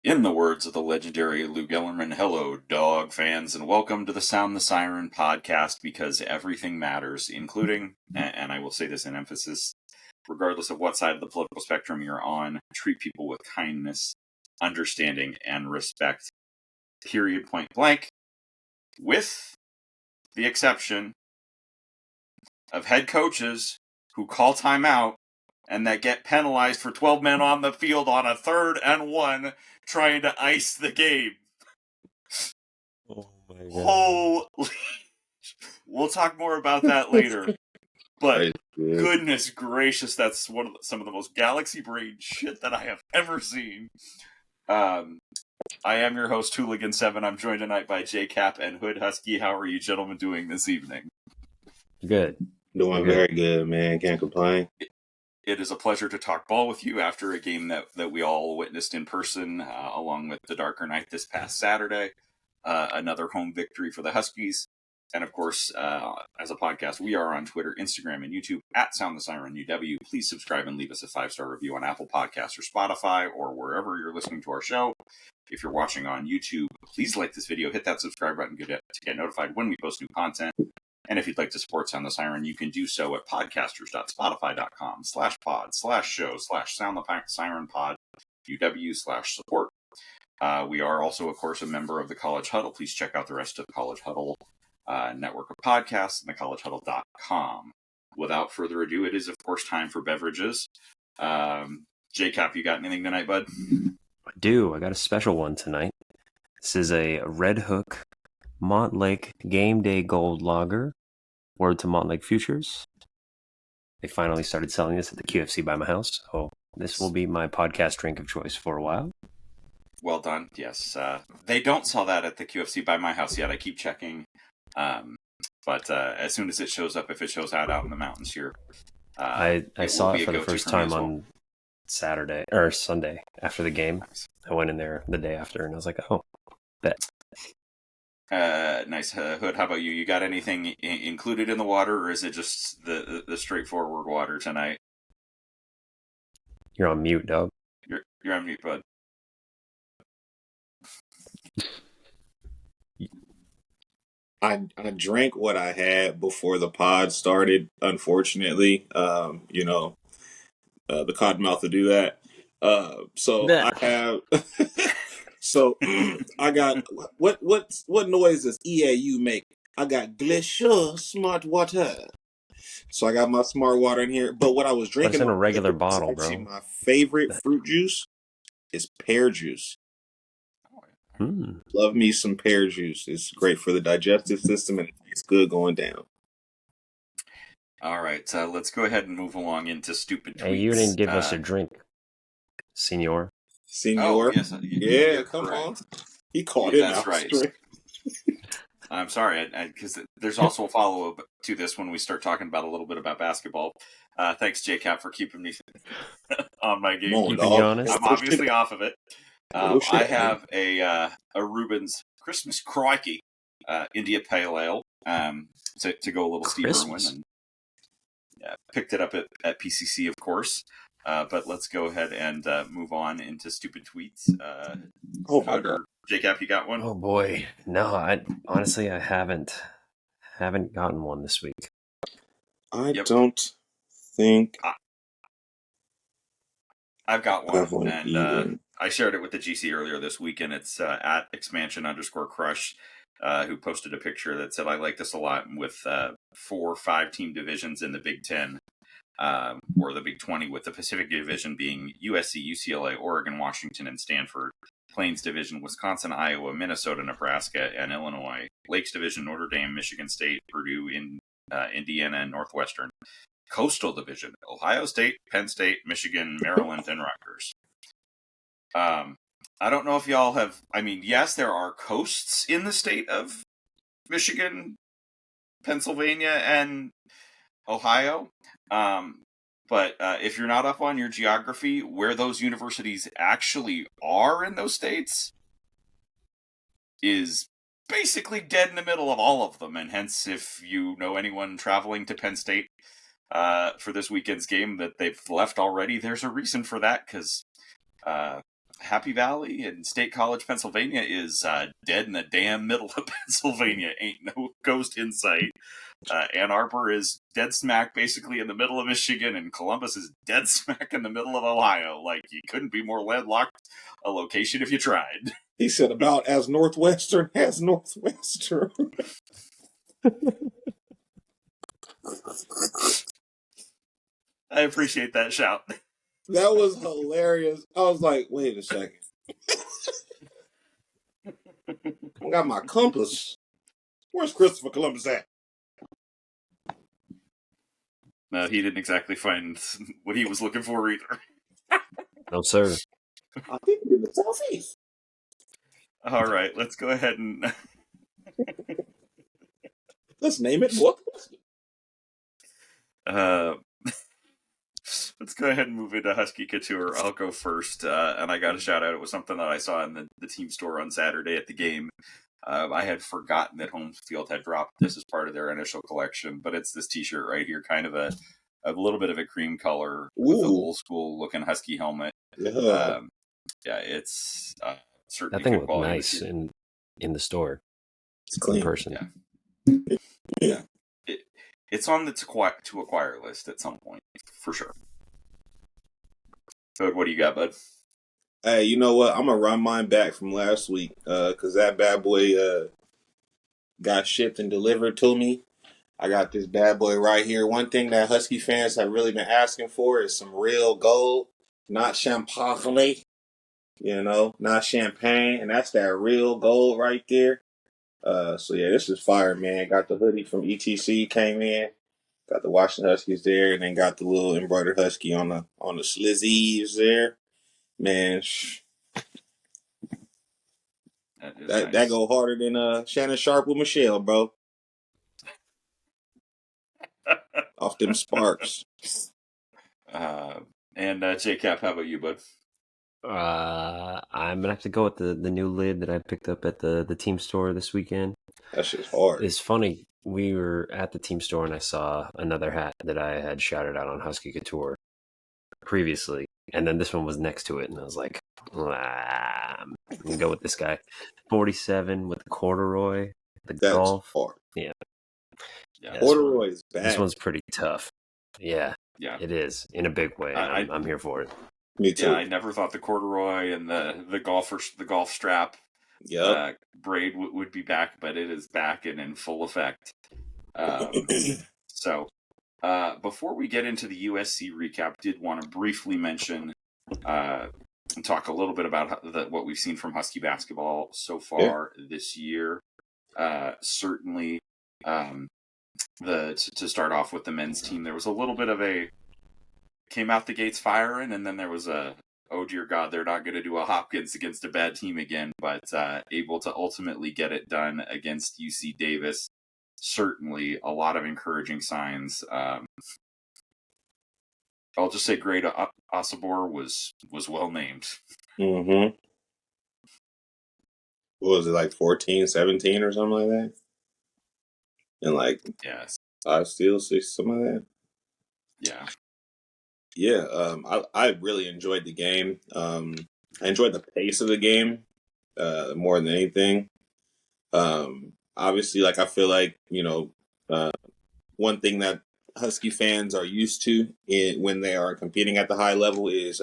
In the words of the legendary Lou Gellerman, hello, dog fans, and welcome to the Sound the Siren podcast, because everything matters, including, and I will say this in emphasis, regardless of what side of the political spectrum you're on, treat people with kindness, understanding, and respect, period, point blank, with the exception of head coaches who call timeout and that get penalized for 12 men on the field on a 3rd and 1 trying to ice the game. Oh my God. Holy... We'll talk more about that later. But goodness gracious, that's some of the most galaxy brain shit that I have ever seen. I am your host, Hooligan 7. I'm joined tonight by JCap and Hood Husky. How are you gentlemen doing this evening? Good. Doing very good, man. Can't complain. It is a pleasure to talk ball with you after a game that we all witnessed in person, along with the darker night this past Saturday. Another home victory for the Huskies. And of course, as a podcast, we are on Twitter, Instagram, and YouTube at Sound the Siren UW. Please subscribe and leave us a 5-star review on Apple Podcasts or Spotify or wherever you're listening to our show. If you're watching on YouTube, please like this video, hit that subscribe button to get notified when we post new content. And if you'd like to support Sound the Siren, you can do so at podcasters.spotify.com/pod/show/Sound the Siren Pod UW/support. We are also, of course, a member of the College Huddle. Please check out the rest of the College Huddle network of podcasts and thecollegehuddle.com. Without further ado, it is, of course, time for Beverages. JCap, you got anything tonight, bud? I do. I got a special one tonight. This is a Red Hook Montlake Game Day Gold Lager. Word to Montlake Futures. They finally started selling this at the QFC by my house, so this will be my podcast drink of choice for a while. Well done. Yes. They don't sell that at the QFC by my house yet. I keep checking. But as soon as it shows up, if it shows out in the mountains here, I saw it for the first time on Saturday or Sunday after the game. Nice. I went in there the day after and I was like, oh, bet. Nice. Hood, how about you? You got anything included in the water, or is it just the straightforward water tonight? You're on mute, dog. You're on mute, bud. I drank what I had before the pod started, unfortunately. The cottonmouth to do that. I have... So I got... What noise does EAU make? I got Glacier Smart Water. So I got my Smart Water in here. But what I was drinking... But it's in a regular bottle, actually, bro. my favorite fruit juice is pear juice. Love me some pear juice. It's great for the digestive system and it tastes good going down. All right, let's go ahead and move along into stupid tweets. Hey, you didn't give us a drink, senor. Senor? Oh, yes, yeah, come on. He called it out. That's right. I'm sorry, because there's also a follow-up to this when we start talking about a little bit about basketball. Thanks, JCap, for keeping me on my game. Keeping you honest. I'm obviously off of it. I have a Reuben's Christmas Crikey India Pale Ale to go a little steeper and picked it up at PCC, of course. But let's go ahead and move on into stupid tweets. Oh my God. JCap, you got one? Oh boy, no. I haven't gotten one this week. I don't think I've got one, and either. I shared it with the GC earlier this week, and it's at expansion_crush, who posted a picture that said, I like this a lot, with 4-5 team divisions in the Big Ten, or the Big 20, with the Pacific Division being USC, UCLA, Oregon, Washington, and Stanford. Plains Division, Wisconsin, Iowa, Minnesota, Nebraska, and Illinois. Lakes Division, Notre Dame, Michigan State, Purdue, Indiana, and Northwestern. Coastal Division, Ohio State, Penn State, Michigan, Maryland, and Rutgers. I don't know if y'all have... I mean, yes, there are coasts in the state of Michigan, Pennsylvania, and Ohio. But if you're not up on your geography, where those universities actually are in those states is basically dead in the middle of all of them. And hence, if you know anyone traveling to Penn State for this weekend's game that they've left already, there's a reason for that, because Happy Valley and State College, Pennsylvania is dead in the damn middle of Pennsylvania. Ain't no coast in sight. Ann Arbor is dead smack basically in the middle of Michigan, and Columbus is dead smack in the middle of Ohio. Like, you couldn't be more landlocked a location if you tried. He said about as Northwestern as Northwestern. I appreciate that shout. That was hilarious. I was like, wait a second. I got my compass. Where's Christopher Columbus at? No, he didn't exactly find what he was looking for either. No, sir. I think we're in the Southeast. All right, let's go ahead and Let's name it Northwestern. let's go ahead and move into Husky Couture. I'll go first, and I got a shout out. It was something that I saw in the team store on Saturday at the game. I had forgotten that Home Field had dropped this as part of their initial collection, but it's this T-shirt right here, kind of a little bit of a cream color with an old school looking Husky helmet. Yeah, It's certainly That thing good looked quality nice material. in the store. it's clean. In person. Yeah. It's on the to acquire list at some point, for sure. So what do you got, bud? Hey, you know what? I'm gonna run mine back from last week, because that bad boy got shipped and delivered to me. I got this bad boy right here. One thing that Husky fans have really been asking for is some real gold, not champagne. Not champagne, and that's that real gold right there. So yeah, this is fire, man. Got the hoodie from ETC, came in. Got the Washington Huskies there, and then got the little embroidered Husky on the slizzies there. Man, that nice. go harder than Shannon Sharp with Michelle, bro. Off them sparks. And JCap, how about you, bud? I'm gonna have to go with the new lid that I picked up at the team store this weekend. That shit's hard. It's funny. We were at the team store and I saw another hat that I had shouted out on Husky Couture previously, and then this one was next to it, and I was like, I'm gonna go with this guy. 47 with the corduroy, the That's golf. hard. Yeah, Corduroy is bad. This one's pretty tough. Yeah, Yeah, it is in a big way. I'm here for it. Me too. Yeah, I never thought the corduroy and the golf strap braid would be back, but it is back and in full effect. So, before we get into the USC recap, did want to briefly mention and talk a little bit about what we've seen from Husky basketball so far this year. Certainly, to start off with the men's team, there was a little bit of came out the gates firing, and then there was oh dear God, they're not going to do a Hopkins against a bad team again, but able to ultimately get it done against UC Davis. Certainly a lot of encouraging signs. I'll just say Great Asabor was well named. Mm-hmm. What was it, like 14, 17 or something like that? And like 5 steals, 6, something like that? Yeah. Yeah, I really enjoyed the game. I enjoyed the pace of the game more than anything. Obviously, like I feel like one thing that Husky fans are used to when they are competing at the high level is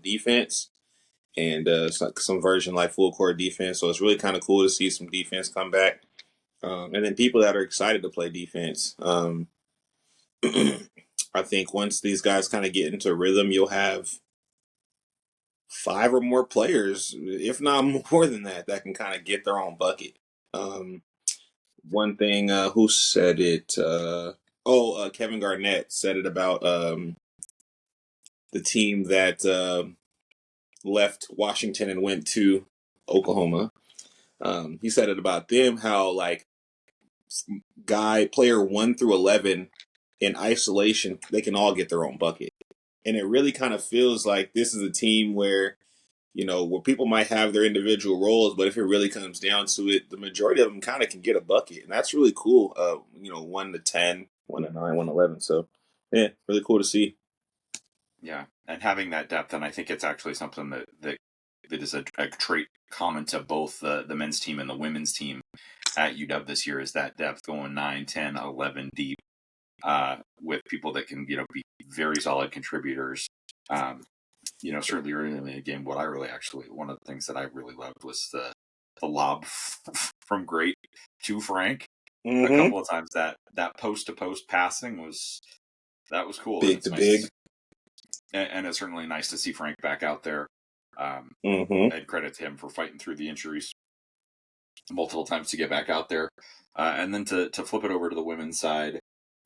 defense and some version like full court defense. So it's really kind of cool to see some defense come back, and then people that are excited to play defense. I think once these guys kind of get into rhythm, you'll have 5 or more players, if not more than that can kind of get their own bucket. One thing, who said it? Kevin Garnett said it about the team that left Washington and went to Oklahoma. He said it about them, how like player 1 through 11 in isolation, they can all get their own bucket. And it really kind of feels like this is a team where people might have their individual roles, but if it really comes down to it, the majority of them kind of can get a bucket. And that's really cool. 1 to 10, 1 to 9, 1 to 11. So, yeah, really cool to see. Yeah. And having that depth, and I think it's actually something that that is a trait common to both the men's team and the women's team at UW this year, is that depth going 9, 10, 11 deep, with people that can, be very solid contributors. Certainly early in the game, one of the things that I really loved was the lob from Great to Frank. A couple of times that post to post passing was cool. Big to big. And it's certainly nice to see Frank back out there. And credit to him for fighting through the injuries multiple times to get back out there. And then to flip it over to the women's side,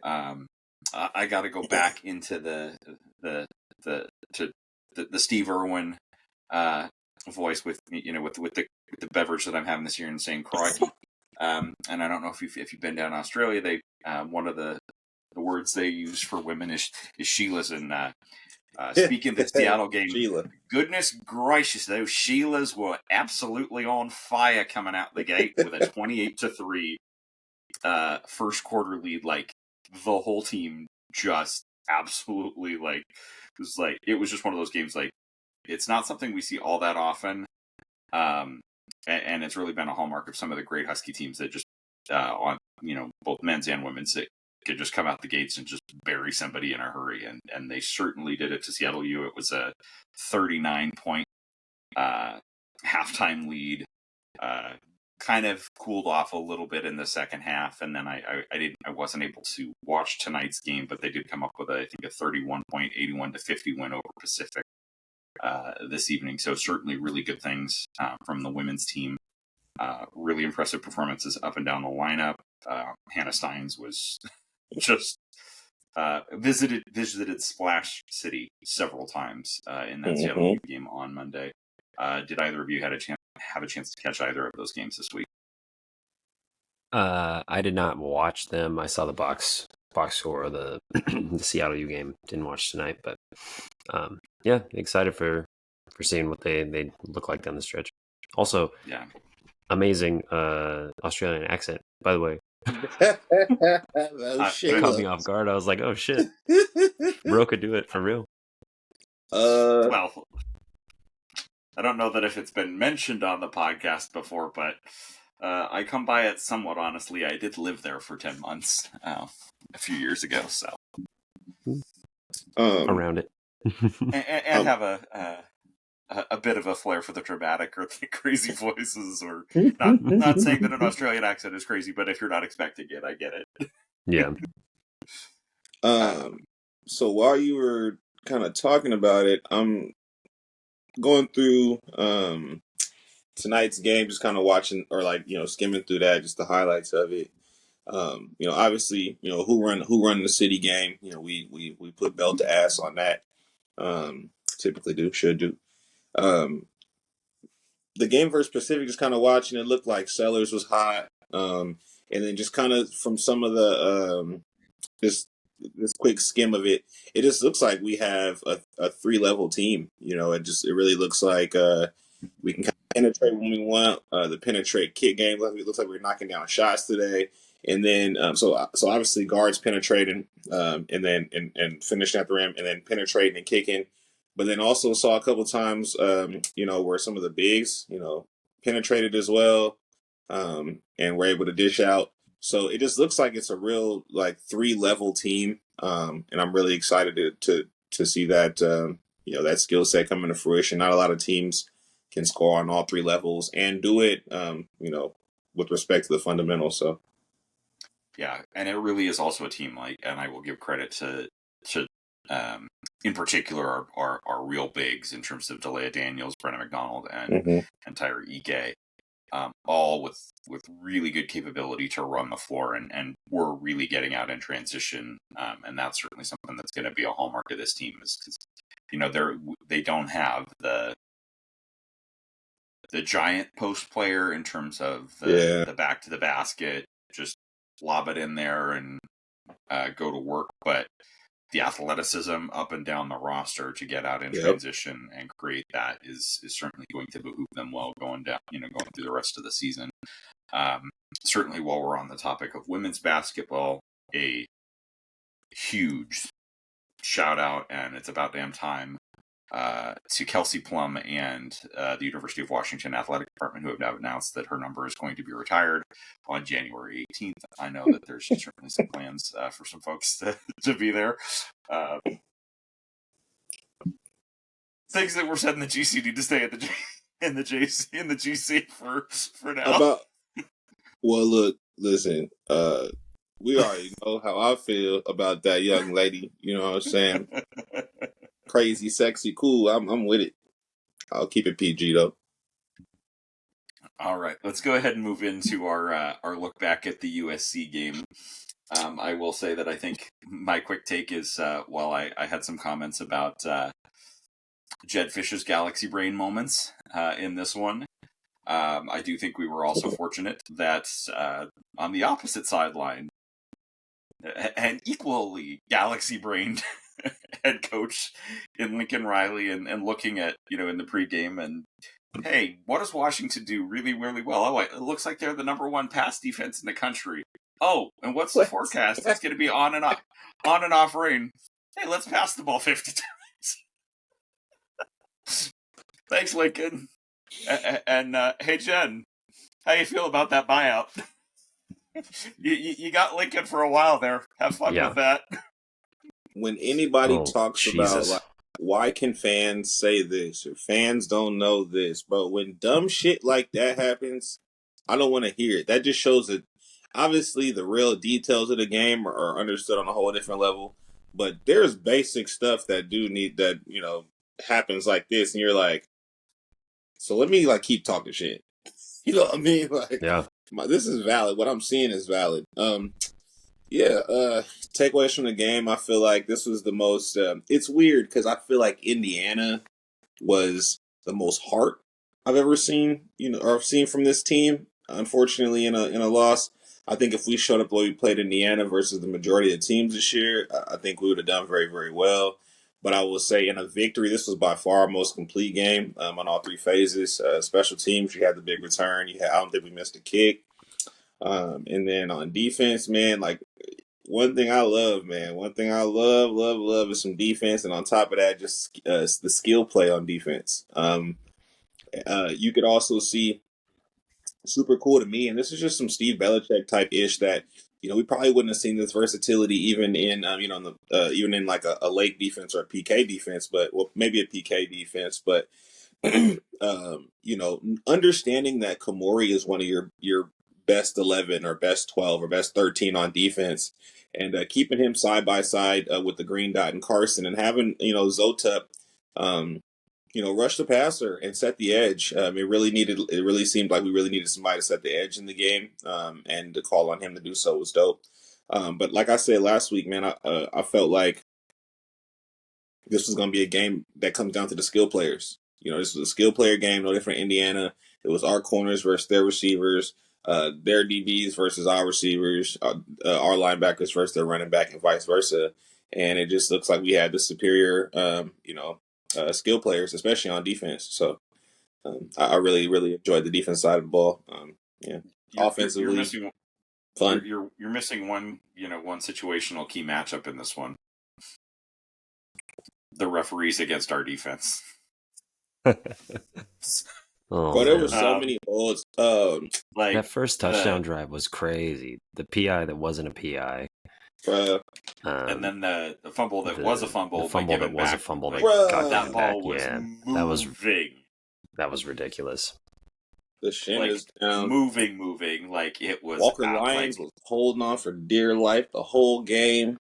I got to go back into the Steve Irwin voice with the beverage that I'm having this year and saying crikey. And I don't know if you've been down in Australia, they one of the words they use for women is Sheilas, and speaking of the Seattle game, Sheila. Goodness gracious, those Sheilas were absolutely on fire coming out the gate with a 28-3 first quarter lead. Like, the whole team just absolutely it was just one of those games. Like, it's not something we see all that often, and it's really been a hallmark of some of the great Husky teams that just on both men's and women's, that could just come out the gates and just bury somebody in a hurry, and they certainly did it to Seattle U. It was a 39-point halftime lead. Kind of cooled off a little bit in the second half, and then I wasn't able to watch tonight's game, but they did come up with a 31-point 81-50 win over Pacific this evening. So certainly really good things from the women's team. Really impressive performances up and down the lineup. Hannah Steins was just visited Splash City several times in that Seattle game on Monday. Did either of you have a chance to catch either of those games this week? I did not watch them. I saw the box score of the the Seattle U game. Didn't watch tonight, but excited for seeing what they look like down the stretch. Also, amazing Australian accent, by the way. It caught me off guard. I was like, oh shit, bro could do it for real. Well, I don't know that if it's been mentioned on the podcast before, but I come by it somewhat honestly. I did live there for 10 months a few years ago, so around it, and have a bit of a flair for the dramatic or the crazy voices, or not saying that an Australian accent is crazy, but if you're not expecting it, I get it. Yeah. So while you were kind of talking about it, I'm going through tonight's game, just kind of watching or skimming through that, just the highlights of it. Obviously, who run the city game. We put belt to ass on that. Typically should do. The game versus Pacific, just kind of watching it, looked like Sellers was hot. And then just kind of from some of the this quick skim of it, it just looks like we have a 3-level team. It really looks like we can kind of penetrate when we want. The penetrate kick game, it looks like we're knocking down shots today. And then so obviously guards penetrating and then and finishing at the rim, and then penetrating and kicking. But then also saw a couple times where some of the bigs penetrated as well, and were able to dish out. So it just looks like it's a real 3-level team, and I'm really excited to see that that skill set coming to fruition. Not a lot of teams can score on all 3 levels and do it with respect to the fundamentals. So yeah, and it really is also a team and I will give credit to in particular our real bigs in terms of Delia Daniels, Brenna McDonald, and Tyra Ike. All with really good capability to run the floor, and we're really getting out in transition, and that's certainly something that's going to be a hallmark of this team, is because they don't have the giant post player in terms of the back to the basket, just lob it in there and go to work, but the athleticism up and down the roster to get out in transition and create that is certainly going to behoove them well going through the rest of the season. Certainly, while we're on the topic of women's basketball, a huge shout out, and it's about damn time, to Kelsey Plum and the University of Washington Athletic Department, who have now announced that her number is going to be retired on January 18th. I know that there's certainly some plans for some folks to be there. Things that were said in the GC need to stay in the GC for now. Well, look, listen. We already know how I feel about that young lady. You know what I'm saying? Crazy, sexy, cool. I'm with it. I'll keep it PG though. All right, let's go ahead and move into our look back at the USC game. I will say that I think my quick take is while I had some comments about Jed Fisher's galaxy brain moments in this one. I do think we were also fortunate that on the opposite sideline, an equally galaxy-brained head coach in Lincoln Riley and looking at, in the pregame and, hey, what does Washington do really, really well? Oh, it looks like they're the number one pass defense in the country. Oh, and what's the forecast? It's going to be on and off rain. Hey, let's pass the ball 50 times. Thanks, Lincoln. And hey, Jen, how you feel about that buyout? you got Lincoln for a while there. Have fun with that. When anybody talks about like, why can fans say this or fans don't know this, but when dumb shit like that happens, I don't want to hear it. That just shows that obviously the real details of the game are understood on a whole different level. But there's basic stuff that happens like this, and you're like, so let me keep talking shit. You know what I mean? This is valid. What I'm seeing is valid. Takeaways from the game. I feel like this was the most. It's weird because I feel like Indiana was the most heart I've ever seen. Or I've seen from this team. Unfortunately, in a loss, I think if we showed up the way we played Indiana versus the majority of the teams this year, I think we would have done very, very well. But I will say in a victory, this was by far our most complete game on all three phases. Special teams, you had the big return. I don't think we missed a kick. And then on defense, man, one thing I love is some defense. And on top of that, just the skill play on defense. You could also see super cool to me, and this is just some Steve Belichick type ish that we probably wouldn't have seen this versatility even in even in like a late defense or a PK defense, but maybe a PK defense, but understanding that Kamori is one of your best 11 or best 12 or best 13 on defense, and keeping him side by side with the green dot and Carson, and having Zotep rush the passer and set the edge. It really seemed like we really needed somebody to set the edge in the game, and to call on him to do so was dope. But like I said last week, man, I felt like this was going to be a game that comes down to the skill players. This was a skill player game, no different than Indiana. It was our corners versus their receivers, their DBs versus our receivers, our linebackers versus their running back, and vice versa. And it just looks like we had the superior, skill players, especially on defense. So I really, really enjoyed the defense side of the ball. Offensively, you're missing, fun. You're missing one situational key matchup in this one. The referees against our defense. There were so many holds. That first touchdown drive was crazy. The PI that wasn't a PI. And then the fumble that was a fumble. The fumble that was a fumble. That ball was moving. That was ridiculous. The shin is down. Moving. Like it was. Walker Lyons was holding on for dear life the whole game.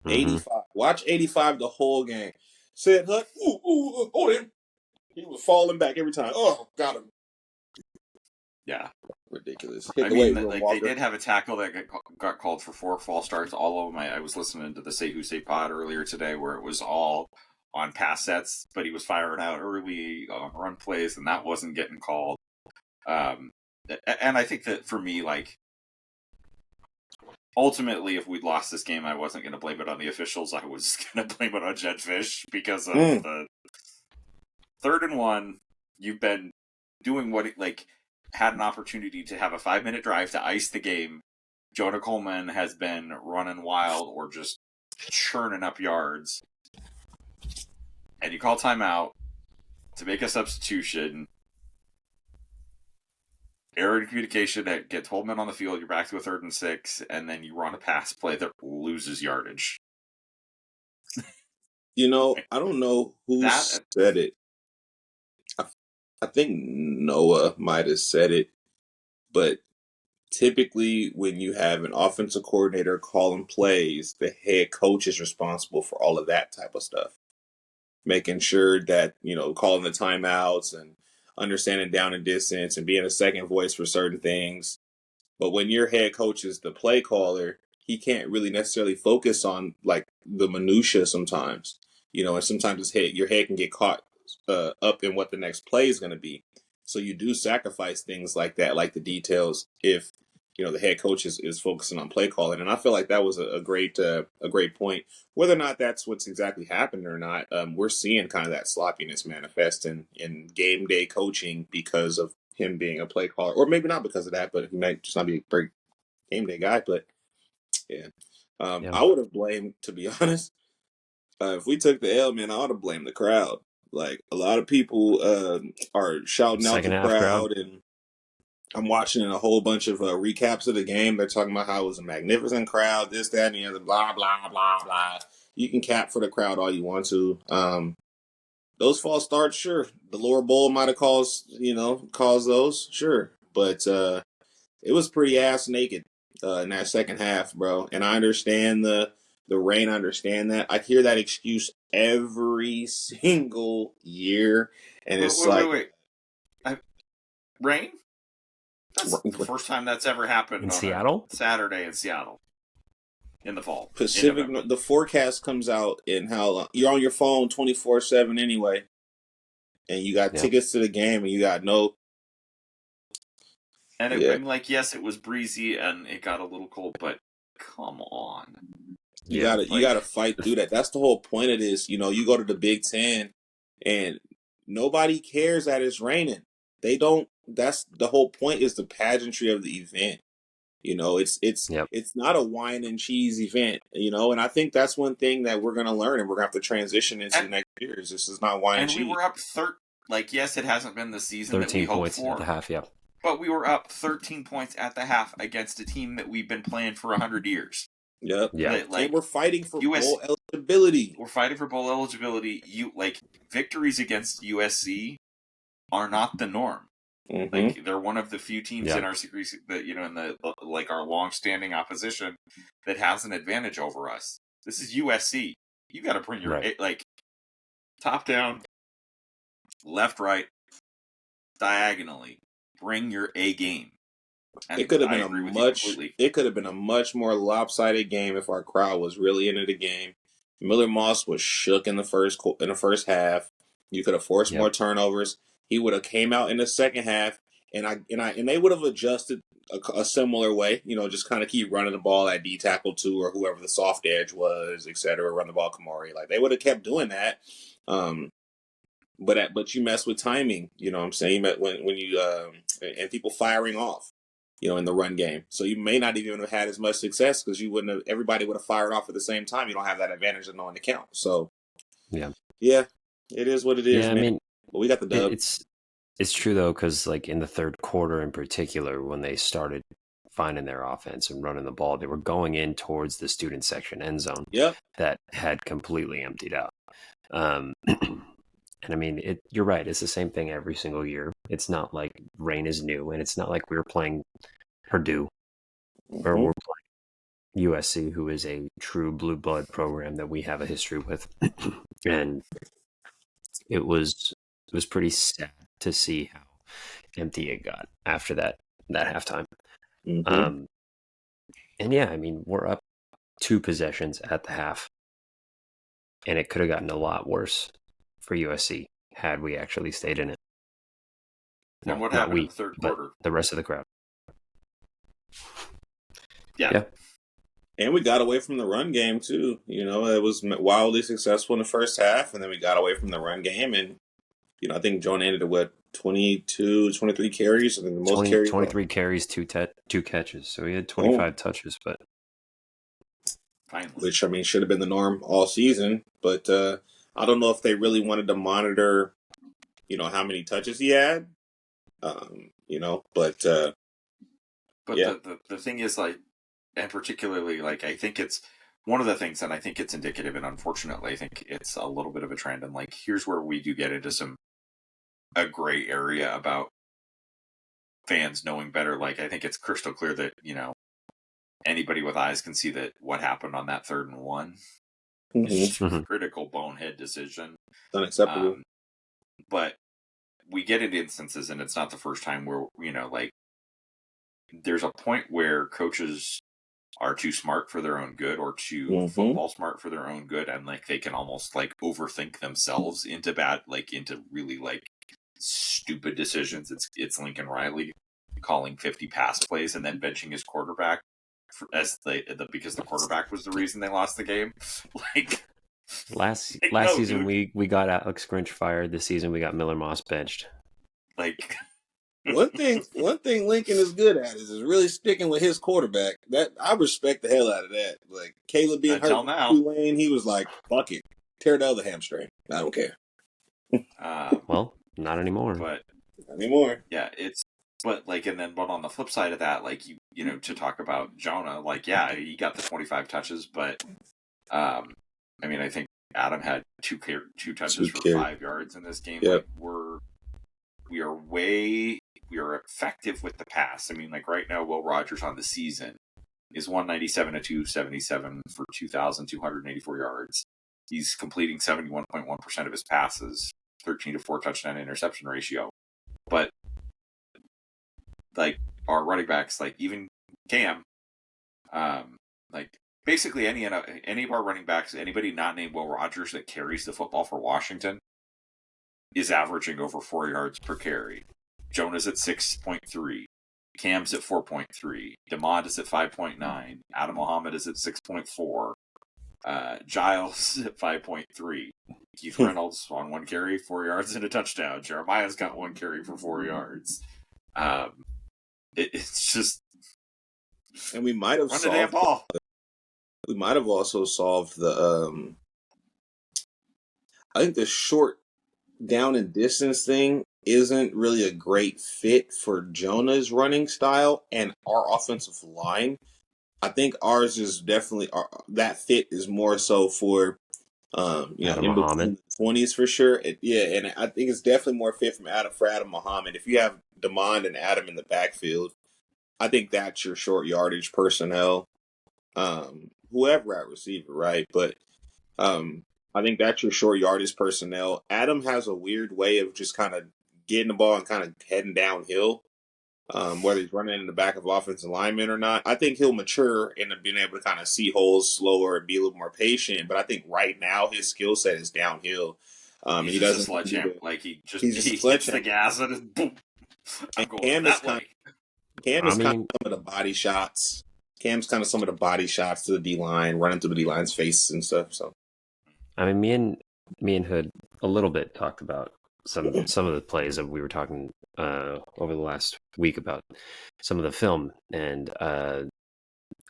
85. Watch 85 the whole game. Said Hut, hold him. He was falling back every time. Oh, got him. Yeah. Ridiculous. They did have a tackle that got called for 4 false starts. All of them. I was listening to the Say Who Say pod earlier today where it was all on pass sets, but he was firing out early on run plays, and that wasn't getting called. And I think that for me, ultimately, if we'd lost this game, I wasn't going to blame it on the officials. I was going to blame it on Jed Fish because of the 3rd and 1. You've been doing what had an opportunity to have a 5-minute drive to ice the game. Jonah Coleman has been running wild or just churning up yards. and you call timeout to make a substitution. Error in communication that get 12 men on the field, you're back to a 3rd and 6, and then you run a pass play that loses yardage. You know, I don't know who said it. I think Noah might have said it, but typically when you have an offensive coordinator calling plays, the head coach is responsible for all of that type of stuff. Making sure that, calling the timeouts and understanding down and distance and being a second voice for certain things. But when your head coach is the play caller, he can't really necessarily focus on like the minutia sometimes, and sometimes your head can get caught up in what the next play is going to be. So you do sacrifice things like that, like the details, if the head coach is focusing on play calling. And I feel like that was a great point. Whether or not that's what's exactly happened or not, we're seeing kind of that sloppiness manifest in game day coaching because of him being a play caller, or maybe not because of that, but he might just not be a great game day guy. But yeah, I would have blamed, to be honest, if we took the L, man, I would have blamed the crowd. Like a lot of people are shouting out the crowd, and I'm watching a whole bunch of recaps of the game. They're talking about how it was a magnificent crowd, this, that, and the other, blah, blah, blah, blah. You can cap for the crowd all you want to. Those false starts, sure. The lower bowl might have caused those, sure. But it was pretty ass naked in that second half, bro. And I understand the rain. I understand that. I hear that excuse every single year. And wait. Rain? That's the first time that's ever happened in on Seattle? Saturday in Seattle. In the fall. Pacific, the forecast comes out in how long? You're on your phone 24/7 anyway. And you got tickets to the game and you got no. And yes, it was breezy and it got a little cold, but come on. You gotta fight through that. That's the whole point of this. You go to the Big Ten and nobody cares that it's raining. They don't. That's the whole point, is the pageantry of the event. It's not a wine and cheese event, and I think that's one thing that we're going to learn and we're going to have to transition into next year. This is not wine and cheese. And we were up yes, it hasn't been the season 13 that we points hoped for. At the half, yeah. But we were up 13 points at the half against a team that we've been playing for 100 years. Yep. Yeah. And we're fighting for bowl eligibility. We're fighting for bowl eligibility. Victories against USC are not the norm. Mm-hmm. They're one of the few teams in our series that in the our long-standing opposition that has an advantage over us. This is USC. You got to bring your top down, left, right, diagonally. Bring your A game. And it could have been a much more lopsided game if our crowd was really into the game. Miller Moss was shook in the first half. You could have forced more turnovers. He would have came out in the second half, and they would have adjusted a similar way. Just kind of keep running the ball at D tackle 2 or whoever the soft edge was, etc. Run the ball, Kamari. They would have kept doing that. But you mess with timing. You know what I'm saying? When you and people firing off. In the run game. So you may not even have had as much success because everybody would have fired off at the same time. You don't have that advantage of knowing the count. So yeah, it is what it is. Yeah, man. I mean, but we got the dub. It's true though, because in the third quarter in particular, when they started finding their offense and running the ball, they were going in towards the student section end zone. That had completely emptied out. And I mean, you're right. It's the same thing every single year. It's not like rain is new, and it's not like we were playing Purdue or we're playing USC, who is a true blue blood program that we have a history with. And it was pretty sad to see how empty it got after that halftime. Mm-hmm. And yeah, I mean, we're up 2 possessions at the half, and it could have gotten a lot worse for USC had we actually stayed in it. And what happened in the third quarter? The rest of the crowd. Yeah. And we got away from the run game, too. It was wildly successful in the first half, and then we got away from the run game. And, I think John ended at 22, 23 carries? I think the most carries. 23 carries, 2 catches. So he had 25 touches, but. Finally. Which, should have been the norm all season. But I don't know if they really wanted to monitor, how many touches he had. But yeah. The thing is, like, and particularly, like, I think it's one of the things, and I think it's indicative, and unfortunately, I think it's a little bit of a trend. And like, here's where we do get into a gray area about fans knowing better. Like, I think it's crystal clear that anybody with eyes can see that what happened on that 3rd and 1 is just a critical bonehead decision. Unacceptable. But we get into instances, and it's not the first time where like, there's a point where coaches are too smart for their own good, or too football smart for their own good, and like they can almost like overthink themselves into really like stupid decisions. It's Lincoln Riley calling 50 pass plays and then benching his quarterback because the quarterback was the reason they lost the game. Like, last season we got Alex Grinch fired. This season we got Miller Moss benched. Like, one thing Lincoln is good at is really sticking with his quarterback. That I respect the hell out of that. Like, Caleb being hurt in Tulane, he was like, "Fuck it, tear the other hamstring. I don't care." Well, not anymore. But not anymore. Yeah, but on the flip side of that, like, to talk about Jonah, like, yeah, he got the 25 touches, but I mean, I think Adam had two touches for 5 yards in this game. Yep. Like, we are effective with the pass. I mean, like, right now, Will Rogers on the season is 197 to 277 for 2,284 yards. He's completing 71.1% of his passes, 13 to 4 touchdown interception ratio. But like, our running backs, like even Cam, like basically any of our running backs, anybody not named Will Rogers that carries the football for Washington is averaging over 4 yards per carry. Jonah's at 6.3. Cam's at 4.3. DeMond is at 5.9. Adam Muhammad is at 6.4. Giles at 5.3. Keith Reynolds on 1 carry, 4 yards and a touchdown. Jeremiah's got 1 carry for 4 yards. It's just, and we might have run the damn ball. We might have also solved the I think the short down and distance thing isn't really a great fit for Jonah's running style and our offensive line. I think ours is definitely that fit is more so for in between the 20s for sure. And I think it's definitely more fit for Adam Muhammad. If you have DeMond and Adam in the backfield, I think that's your short yardage personnel. Whoever at receiver, right? But I think that's your short yardage personnel. Adam has a weird way of just kind of getting the ball and kind of heading downhill, whether he's running in the back of offensive linemen or not. I think he'll mature into being able to kind of see holes slower and be a little more patient. But I think right now his skill set is downhill. He doesn't sledgehammer. Like, he hits the gas and boom. Cam is kind of some of the body shots. Cam's kind of some of the body shots to the D line, running through the D line's face and stuff. So, I mean, me and Hood a little bit talked about some of the plays that we were talking over the last week about some of the film, and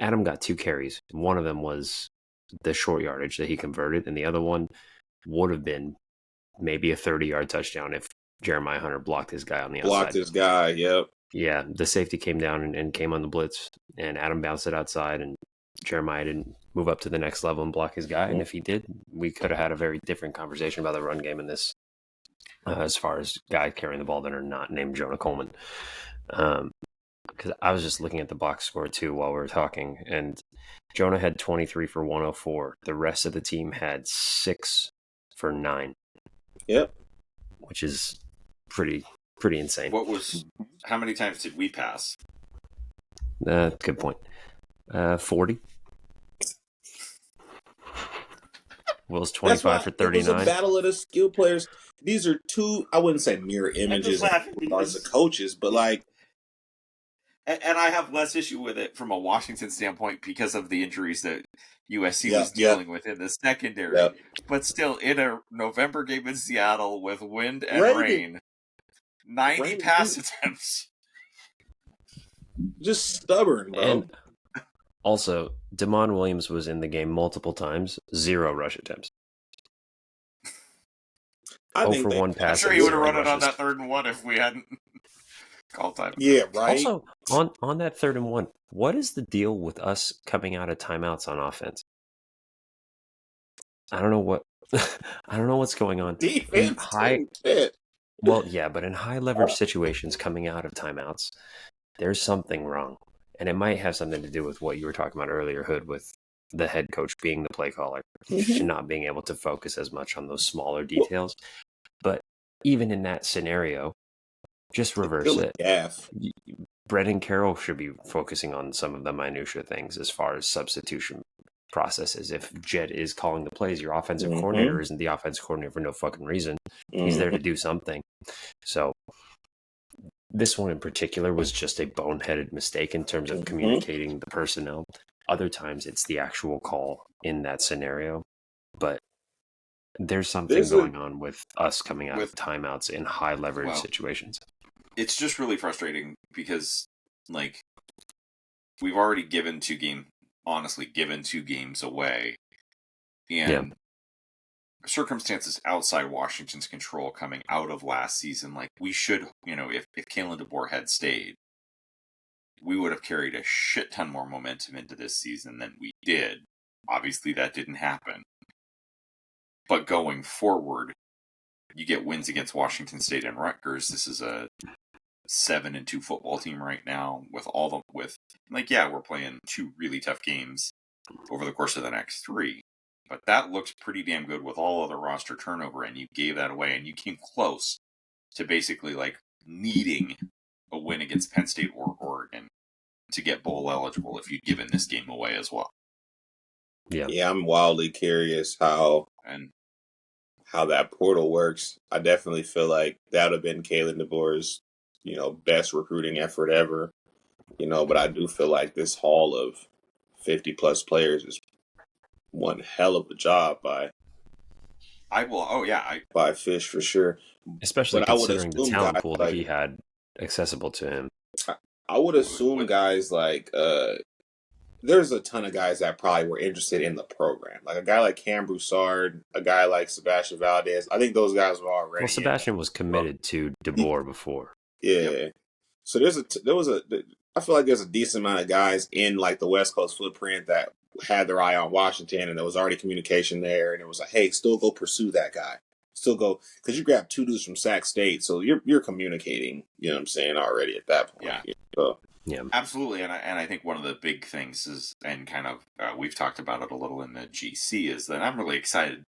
Adam got 2 carries. One of them was the short yardage that he converted, and the other one would have been maybe a 30-yard touchdown if Jeremiah Hunter blocked his guy on the outside. Blocked his guy, yep. Yeah, the safety came down and came on the blitz, and Adam bounced it outside, and Jeremiah didn't move up to the next level and block his guy. And if he did, we could have had a very different conversation about the run game in this, as far as guys carrying the ball that are not named Jonah Coleman. Because I was just looking at the box score too while we were talking, and Jonah had 23 for 104. The rest of the team had 6 for 9. Yep, which is pretty insane. How many times did we pass? Good point. 40. Will's 25 for 39. It was a battle of the skill players. These are 2, I wouldn't say mirror images as the coaches, but like. And I have less issue with it from a Washington standpoint because of the injuries that USC was dealing with in the secondary. Yep. But still, in a November game in Seattle with wind and rain 90 pass attempts. Just stubborn, bro. And also, Damon Williams was in the game multiple times, 0 rush attempts. I think for they 1 pass. pass. I'm sure he would have run it on that 3rd and 1 if we hadn't called time. Yeah, right. Also, on that 3rd and 1, what is the deal with us coming out of timeouts on offense? I don't know what's going on. Defense too. Shit. Well, yeah, but in high leverage situations coming out of timeouts, there's something wrong. And it might have something to do with what you were talking about earlier, Hood, with the head coach being the play caller and not being able to focus as much on those smaller details. But even in that scenario, just reverse it. Gaff. Brendan Carroll should be focusing on some of the minutia things as far as substitution processes. If Jed is calling the plays, your offensive coordinator isn't the offensive coordinator for no fucking reason. He's there to do something. So this one in particular was just a boneheaded mistake in terms of communicating the personnel. Other times it's the actual call in that scenario. But there's something going on with us coming out of timeouts in high leverage situations. It's just really frustrating because, like, we've already given 2 games away. And circumstances outside Washington's control coming out of last season, like, we should, if Kalen DeBoer had stayed, we would have carried a shit ton more momentum into this season than we did. Obviously, that didn't happen. But going forward, you get wins against Washington State and Rutgers. This is a 7-2 football team right now we're playing 2 really tough games over the course of the next 3. But that looks pretty damn good with all other roster turnover, and you gave that away, and you came close to basically like needing a win against Penn State or Oregon to get bowl eligible if you'd given this game away as well. Yeah, I'm wildly curious how that portal works. I definitely feel like that would have been Kalen DeBoer's, best recruiting effort ever. But I do feel like this haul of 50 plus players is one hell of a job by Fish for sure. Especially considering the talent pool that he had accessible to him. I would assume guys like there's a ton of guys that probably were interested in the program. Like a guy like Cam Broussard, a guy like Sebastian Valdez. I think those guys were already. Well, Sebastian was committed to DeBoer before. Yeah. Yep. So I feel like there's a decent amount of guys in like the West Coast footprint that had their eye on Washington, and there was already communication there, and it was like, hey, still go pursue that guy. Still go, because you grabbed 2 dudes from Sac State, so you're communicating, you know what I'm saying, already at that point. Yeah. So. Yeah, absolutely, and I think one of the big things is, and kind of we've talked about it a little in the GC, is that I'm really excited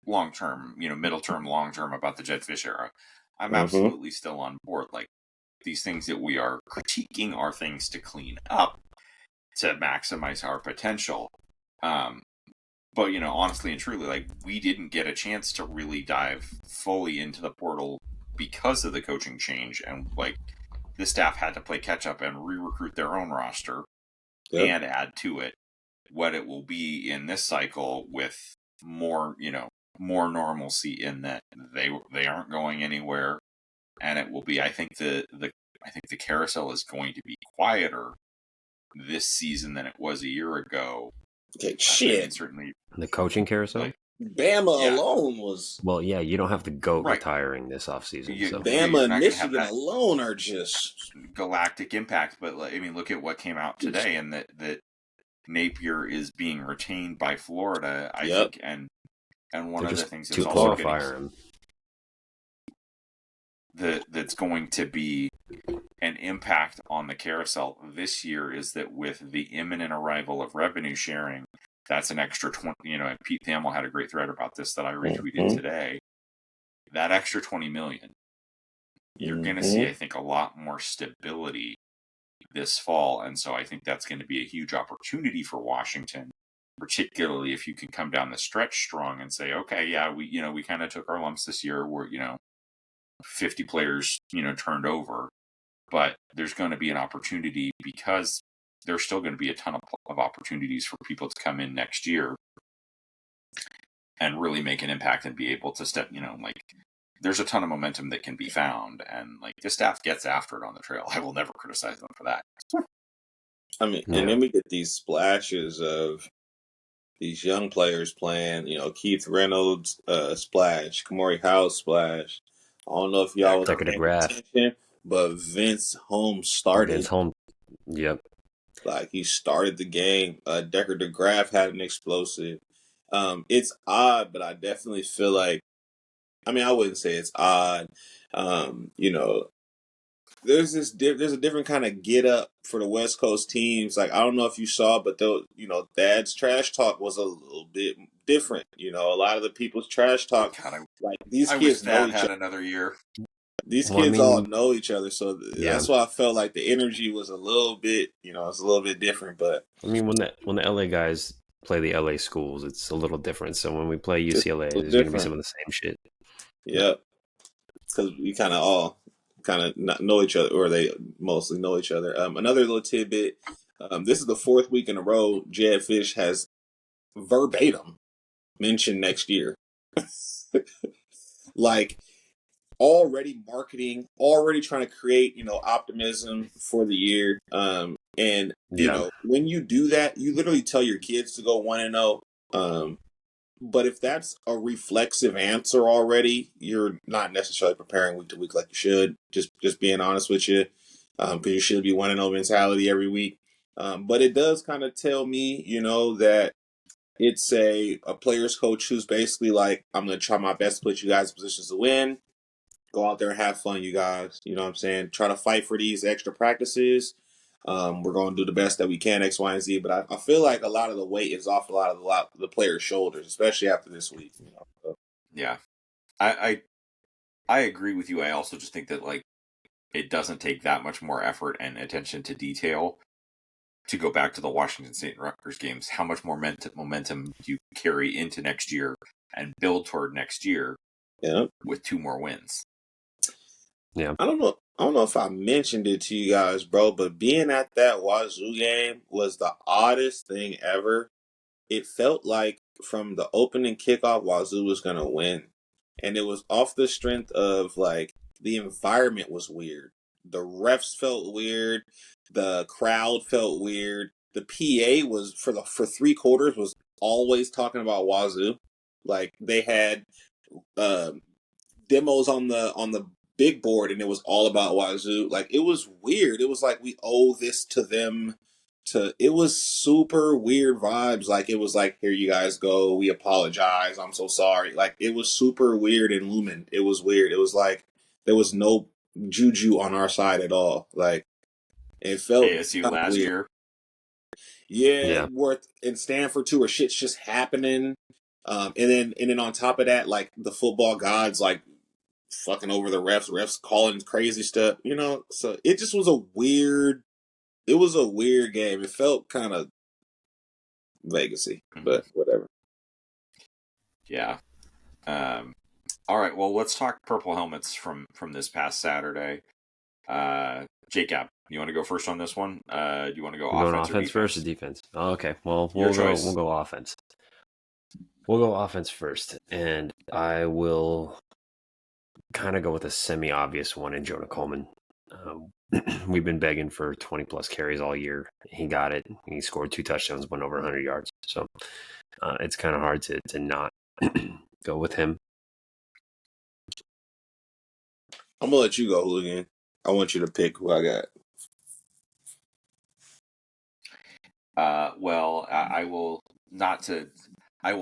long term, middle term, long term about the Jed Fish era. I'm absolutely still on board. Like, these things that we are critiquing are things to clean up to maximize our potential. But honestly and truly, like, we didn't get a chance to really dive fully into the portal because of the coaching change, and like, the staff had to play catch up and re-recruit their own roster and add to it what it will be in this cycle with more normalcy in that they aren't going anywhere, and it will be. I think the carousel is going to be quieter this season than it was a year ago. Okay, shit. Certainly, the coaching carousel. Like, Bama alone was... Well, yeah, you don't have the GOAT retiring this offseason. So. Bama and Michigan alone are just... galactic impact, but I mean, look at what came out today, and that Napier is being retained by Florida, I think, and one of the things that's also getting... that's going to be an impact on the carousel this year is that with the imminent arrival of revenue sharing, that's an extra 20, and Pete Thamel had a great thread about this that I retweeted today. That extra 20 million, you're going to see, I think, a lot more stability this fall. And so I think that's going to be a huge opportunity for Washington, particularly if you can come down the stretch strong and say, okay, yeah, we kind of took our lumps this year. We're, 50 players, turned over, but there's going to be an opportunity because there's still going to be a ton of opportunities for people to come in next year and really make an impact and be able to step, there's a ton of momentum that can be found, and like the staff gets after it on the trail. I will never criticize them for that. I mean, and then we get these splashes of these young players playing. Keith Reynolds, splash. Kamari House, splash. I don't know if y'all was Decker paying DeGraff. attention, but Vince Holmes Vince started. Holmes. Yep. Like, he started the game. Decker DeGraff had an explosive. It's odd, but I definitely feel like, I wouldn't say it's odd. There's there's a different kind of get up for the West Coast teams. Like, I don't know if you saw, but Thad's trash talk was a little bit different. A lot of the people's trash talk, God, like, these I wish kids know Thad each had other. another year. These Well, kids all know each other, so Yeah. that's why I felt like the energy was a little bit, it's a little bit different. But when the LA guys play the LA schools, it's a little different. So when we play Just a UCLA, little there's going to be different. some of the same shit. Yep, because we kind of all not know each other, or they mostly know each other. Another little tidbit: this is the fourth week in a row Jed Fish has verbatim mentioned next year. Like, already marketing, already trying to create, optimism for the year. And Yeah. when you do that, you literally tell your kids to go 1-0. But if that's a reflexive answer already, you're not necessarily preparing week to week like you should. Just being honest with you, because you should be 1-0 mentality every week. But it does kind of tell me, that it's a player's coach who's basically like, I'm going to try my best to put you guys in positions to win. Go out there and have fun, you guys. You know what I'm saying? Try to fight for these extra practices. We're going to do the best that we can, X, Y, and Z. But I feel like a lot of the weight is off a lot of the players' shoulders, especially after this week. So. Yeah, I agree with you. I also just think that, like, it doesn't take that much more effort and attention to detail to go back to the Washington State and Rutgers games. How much more momentum you carry into next year and build toward next year with 2 more wins. Yeah. I don't know if I mentioned it to you guys, bro, but being at that Wazoo game was the oddest thing ever. It felt like from the opening kickoff, Wazoo was going to win. And it was off the strength of, like, the environment was weird. The refs felt weird. The crowd felt weird. The PA was, for 3 quarters, was always talking about Wazoo. Like, they had demos on the big board, and it was all about Wazoo. Like, it was weird. It was like, we owe this to them. It was super weird vibes. Like, it was like, here you guys go. We apologize. I'm so sorry. Like, it was super weird and Lumen. It was weird. It was like there was no juju on our side at all. Like, it felt ASU last weird. year. Yeah, Worth and Stanford too, where shit's just happening. And then on top of that, like, the football gods, like, fucking over the refs calling crazy stuff, So it just was a weird game. It felt kind of Vegas-y, but whatever. Yeah. All right. Well, let's talk purple helmets from this past Saturday. JCap, you want to go first on this one? Do you want to go offense first or defense? Oh, okay. Well, Your we'll choice. go offense. We'll go offense first, and I will kind of go with a semi-obvious one in Jonah Coleman. We've been begging for 20-plus carries all year. He got it. He scored 2 touchdowns, went over 100 yards. So it's kind of hard to not go with him. I'm going to let you go, Hooligan. I want you to pick who I got. Well, I will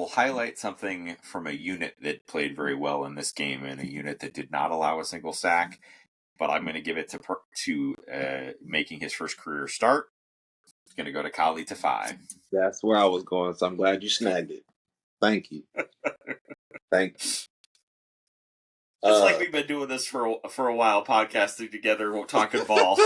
highlight something from a unit that played very well in this game and a unit that did not allow a single sack. But I'm going to give it to making his first career start. It's going to go to Kali Tafai. That's where I was going, so I'm glad you snagged it. Thank you. Thank you. It's like we've been doing this for a while, podcasting together, talking ball.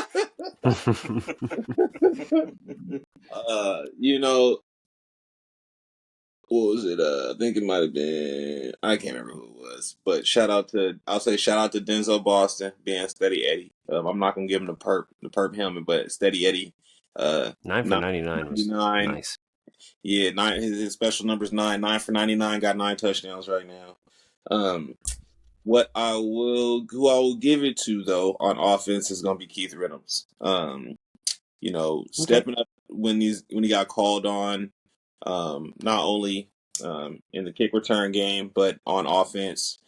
What was it? I think it might have been, I can't remember who it was, but I'll say shout out to Denzel Boston being Steady Eddie. I'm not gonna give him the perp helmet, but Steady Eddie. 9 for 99 was nice. Yeah, 9. His special number's 9. 9 for 99. Got 9 touchdowns right now. Who I will give it to though on offense is gonna be Keith Reynolds. Stepping up when he got called on. not only in the kick return game, but on offense.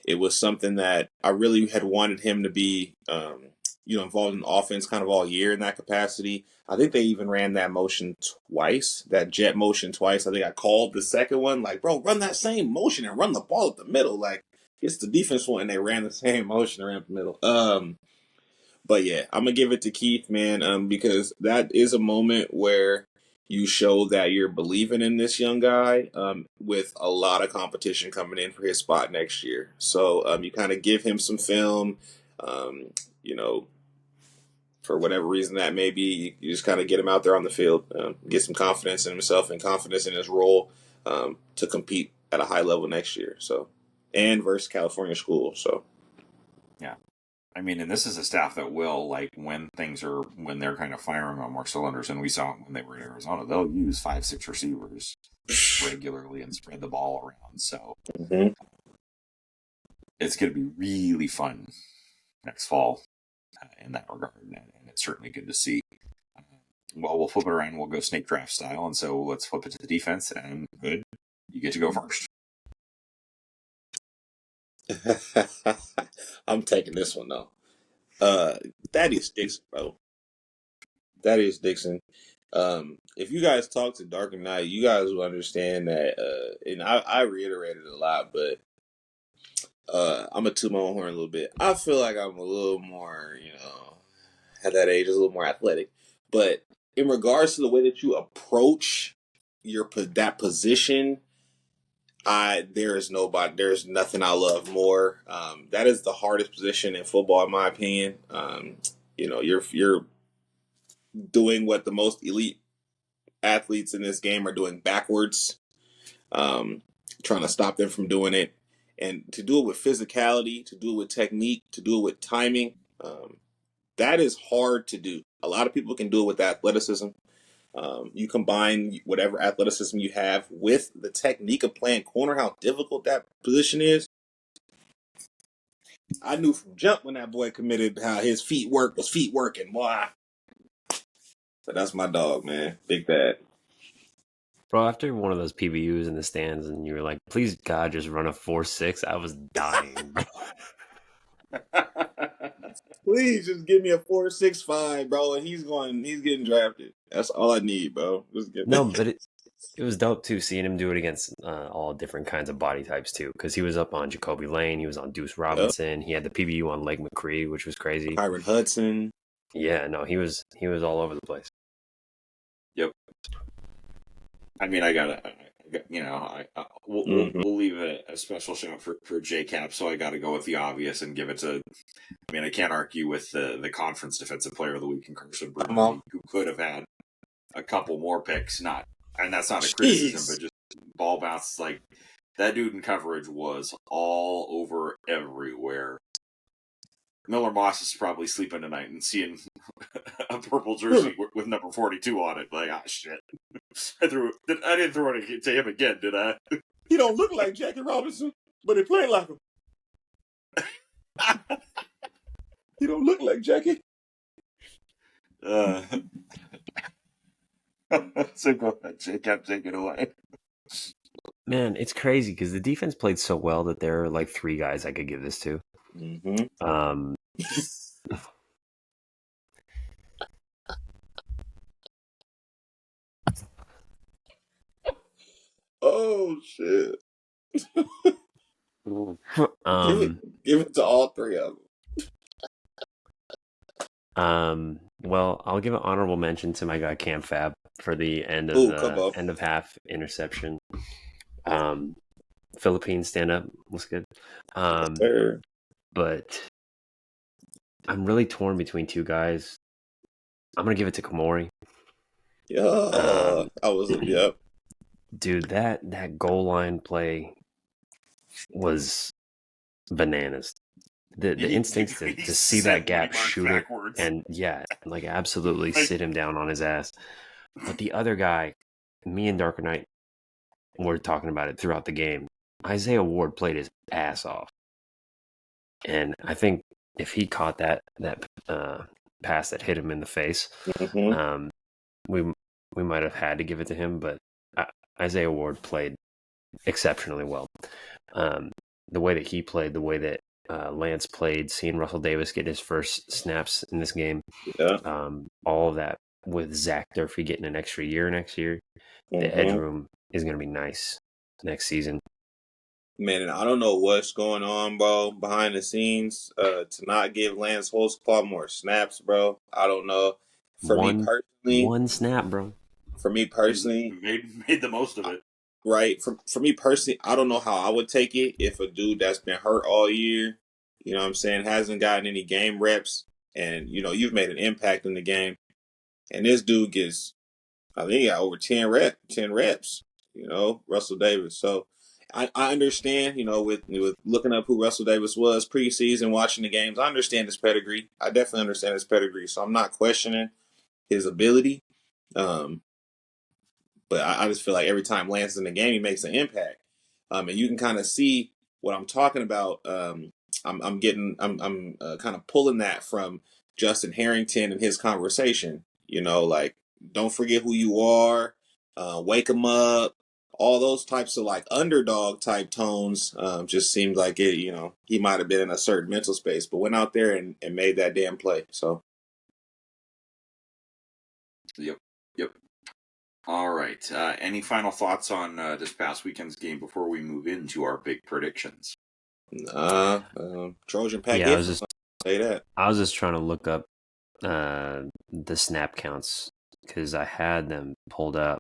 It was something that I really had wanted him to be, involved in offense kind of all year in that capacity. I think they even ran that motion twice, that jet motion twice. I think I called the second one, like, bro, run that same motion and run the ball up the middle. Like, it's the defense one, and they ran the same motion around the middle. But yeah, I'm gonna give it to Keith, man, because that is a moment where you show that you're believing in this young guy, with a lot of competition coming in for his spot next year. So you kind of give him some film, um, you know, for whatever reason that may be. You just kind of get him out there on the field, get some confidence in himself and confidence in his role, to compete at a high level next year. So, and versus California school. So, yeah. I mean, and this is a staff that will, like, when they're kind of firing on more cylinders, and we saw when they were in Arizona, they'll use 5-6 receivers regularly and spread the ball around. So it's going to be really fun next fall in that regard, and it's certainly good to see. Well, we'll flip it around. We'll go snake draft style, and so let's flip it to the defense. And good, you get to go first. I'm taking this one though. Thaddeus Dixon, bro. Thaddeus Dixon. If you guys talk to Dark Knight, you guys will understand that. And I reiterated a lot, but I'm a toot my own horn a little bit. I feel like I'm a little more, at that age, a little more athletic. But in regards to the way that you approach that position, there's nothing I love more. That is the hardest position in football, in my opinion. You're doing what the most elite athletes in this game are doing backwards, trying to stop them from doing it, and to do it with physicality, to do it with technique, to do it with timing. That is hard to do. A lot of people can do it with athleticism. You combine whatever athleticism you have with the technique of playing corner, how difficult that position is. I knew from jump when that boy committed how his feet was feet working. Boy. So that's my dog, man. Big Bad. Bro, after one of those PBUs in the stands and you were like, please God, just run a 4.6, I was dying. Please just give me a 4.65, bro, and he's getting drafted. That's all I need, bro. No, but it was dope too seeing him do it against all different kinds of body types too, because he was up on Jacoby Lane, he was on Deuce Robinson, He had the PBU on Lake McCree, which was crazy. Kyron Hudson. Yeah, no, he was all over the place. Yep. I mean, we'll leave a special shout for JCap, so I got to go with the obvious and give it to. I mean, I can't argue with the conference defensive player of the week in Carson Brady, who could have had a couple more picks. And that's not a criticism, but just ball bounces. Like, that dude in coverage was all over everywhere. Miller Moss is probably sleeping tonight and seeing a purple jersey with number 42 on it. Like, shit. I didn't throw it to him again, did I? He don't look like Jackie Robinson, but he played like him. He don't look like Jackie. So go ahead, JCap, take it away. Man, it's crazy because the defense played so well that there are like 3 guys I could give this to. Mm-hmm. Oh shit! Give it to all 3 of them. Well, I'll give an honorable mention to my guy Cam Fab for the end of half interception. Philippines stand up was good. But I'm really torn between 2 guys. I'm gonna give it to Kamori. Yeah, yep. Dude, that goal line play was bananas. The instincts to see that gap, shoot backwards. It, and absolutely sit him down on his ass. But the other guy, me and Darker Knight were talking about it throughout the game. Isaiah Ward played his ass off, and I think if he caught that pass that hit him in the face, we we might have had to give it to him, but Isaiah Ward played exceptionally well. The way that he played, the way that Lance played, seeing Russell Davis get his first snaps in this game, all of that with Zach Durfee getting an extra year next year, the edge room is going to be nice next season. Man, and I don't know what's going on, bro, behind the scenes to not give Lance Holtzclaw more snaps, bro. I don't know. Me personally, one snap, bro. For me personally, made the most of it. Right. For me personally, I don't know how I would take it if a dude that's been hurt all year, you know what I'm saying, hasn't gotten any game reps, and you've made an impact in the game, and this dude gets, I think he got over 10 reps, Russell Davis. So I understand, with looking up who Russell Davis was preseason, watching the games, I understand his pedigree. I definitely understand his pedigree. So I'm not questioning his ability. But I just feel like every time Lance is in the game, he makes an impact. And you can kind of see what I'm talking about. I'm kind of pulling that from Justin Harrington and his conversation. Like, don't forget who you are, wake him up. All those types of like underdog type tones just seemed like it. He might have been in a certain mental space, but went out there and made that damn play. So. Yep. All right. Any final thoughts on this past weekend's game before we move into our big predictions? Trojan Pack. Yeah, say that. I was just trying to look up the snap counts because I had them pulled up.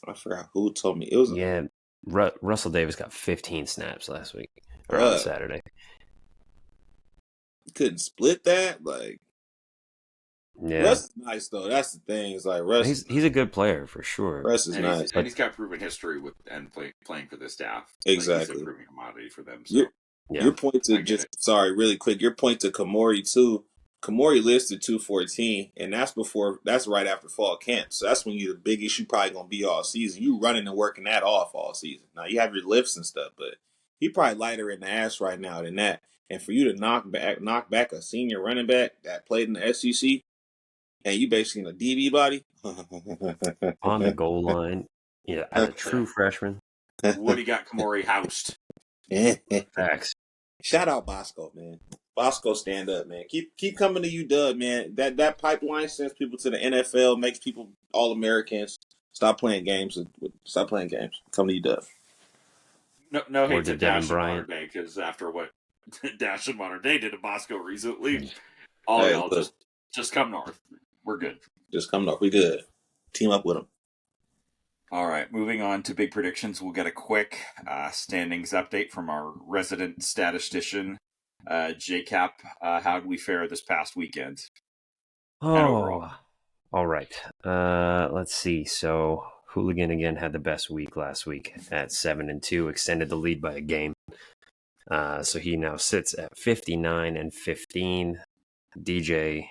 I forgot who told me it was. Yeah, Russell Davis got 15 snaps last week or on Saturday. Couldn't split that, like. Yeah, Russ is nice though. That's the thing. It's like Russ. He's a good player for sure. Russ is nice, and he's got proven history with playing for the staff. Exactly, like he's a proven commodity for them. So your point to really quick. Your point to Kamori too. Kamori listed 214, and that's right after fall camp. So that's when you're the biggest you probably gonna be all season. You running and working that off all season. Now you have your lifts and stuff, but he probably lighter in the ass right now than that. And for you to knock back a senior running back that played in the SEC. And you basically in a DB body on the goal line, yeah, as a true freshman. Woody got Kamori housed. Facts. Shout out Bosco, man. Bosco, stand up, man. Keep coming to UW, man. That pipeline sends people to the NFL, makes people All-Americans. Stop playing games. Come to UW. No hate to Dash and Modern Day, because after what Dash and Modern Day did to Bosco recently, y'all just come north. We're good. Just come north. We good. Team up with them. All right, moving on to big predictions. We'll get a quick standings update from our resident statistician, JCap. How did we fare this past weekend? Oh, all right. Let's see. So Hooligan again had the best week last week at 7-2, extended the lead by a game. So he now sits at 59-15. DJ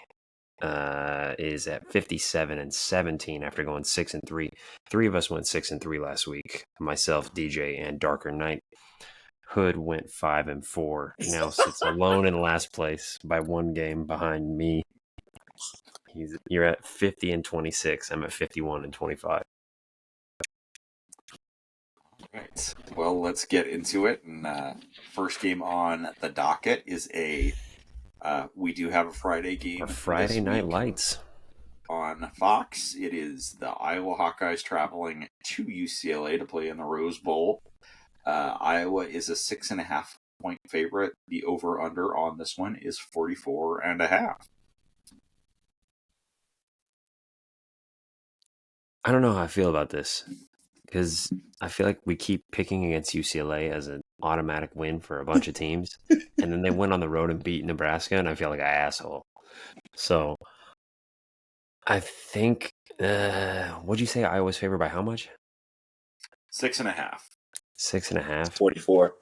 is at 57-17 after going 6-3. Three of us went 6-3 last week. Myself, DJ, and Darker Knight. Hood went 5-4. Now sits alone in last place by one game behind me. You're at 50-26. I'm at 51-25. Right. Well, let's get into it. And first game on the docket is we do have a Friday game. A Friday Night Lights. On Fox, it is the Iowa Hawkeyes traveling to UCLA to play in the Rose Bowl. Iowa is a 6.5 point favorite. The over-under on this one is 44.5. I don't know how I feel about this, because I feel like we keep picking against UCLA as an automatic win for a bunch of teams, and then they went on the road and beat Nebraska, and I feel like an asshole. So I think, what'd you say Iowa's favored by how much? 6.5. 6.5? 44.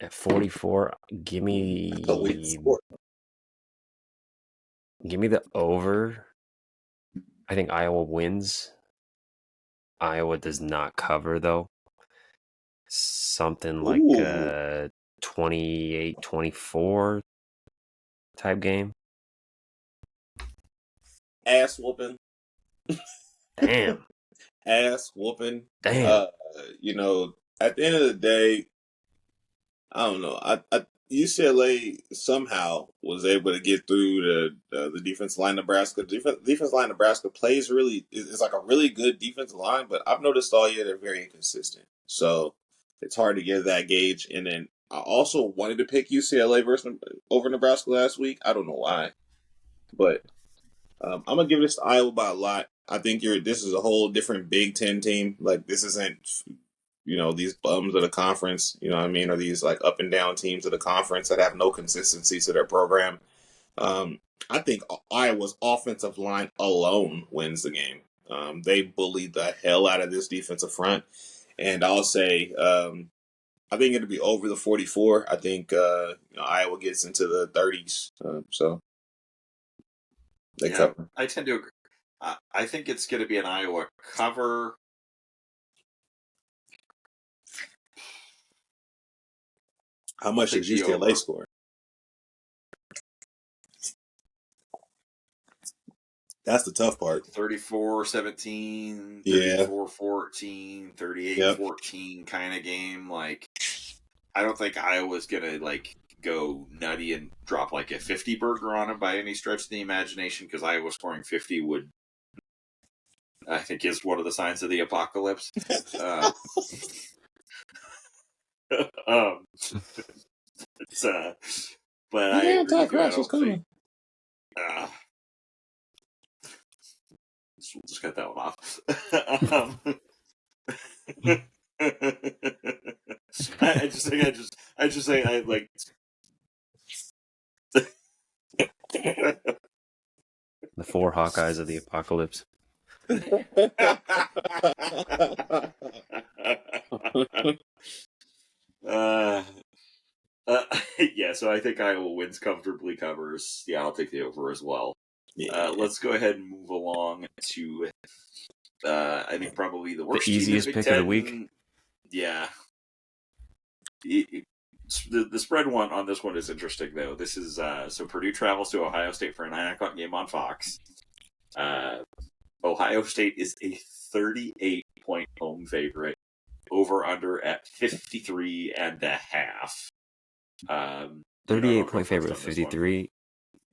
At 44, give me the over. I think Iowa wins. Iowa does not cover, though. Something like a 28-24 type game. Ass whooping. Damn. Ass whooping. Damn. At the end of the day, I don't know. UCLA somehow was able to get through the defensive line. Nebraska defense line. Nebraska plays really is like a really good defensive line, but I've noticed all year they're very inconsistent. So it's hard to get that gauge. And then I also wanted to pick UCLA over Nebraska last week. I don't know why, but I'm gonna give this to Iowa by a lot. I think this is a whole different Big Ten team. Like this isn't these bums of the conference, you know what I mean, or these like up and down teams of the conference that have no consistency to their program. I think Iowa's offensive line alone wins the game. They bullied the hell out of this defensive front, and I'll say I think it'll be over the 44. I think Iowa gets into the 30s, so they cover. I tend to agree. I think it's going to be an Iowa cover. How much does UCLA score? That's the tough part. 34-17, 34-14, 38-14 kind of game. Like, I don't think Iowa's going to, go nutty and drop, a 50 burger on them by any stretch of the imagination, because Iowa scoring 50 I think, is one of the signs of the apocalypse. But I agree with you. I don't think. We'll just cut that one off. I just say I like. The 4 Hawkeyes of the apocalypse. Yeah, so I think Iowa wins comfortably, covers. Yeah, I'll take the over as well. Yeah. Let's go ahead and move along to, I think, probably the worst, the easiest pick of the week. Yeah. The spread one on this one is interesting, though. This is, so Purdue travels to Ohio State for a 9 o'clock game on Fox. Ohio State is a 38-point home favorite, over under at 53.5. 38-point favorite, 53.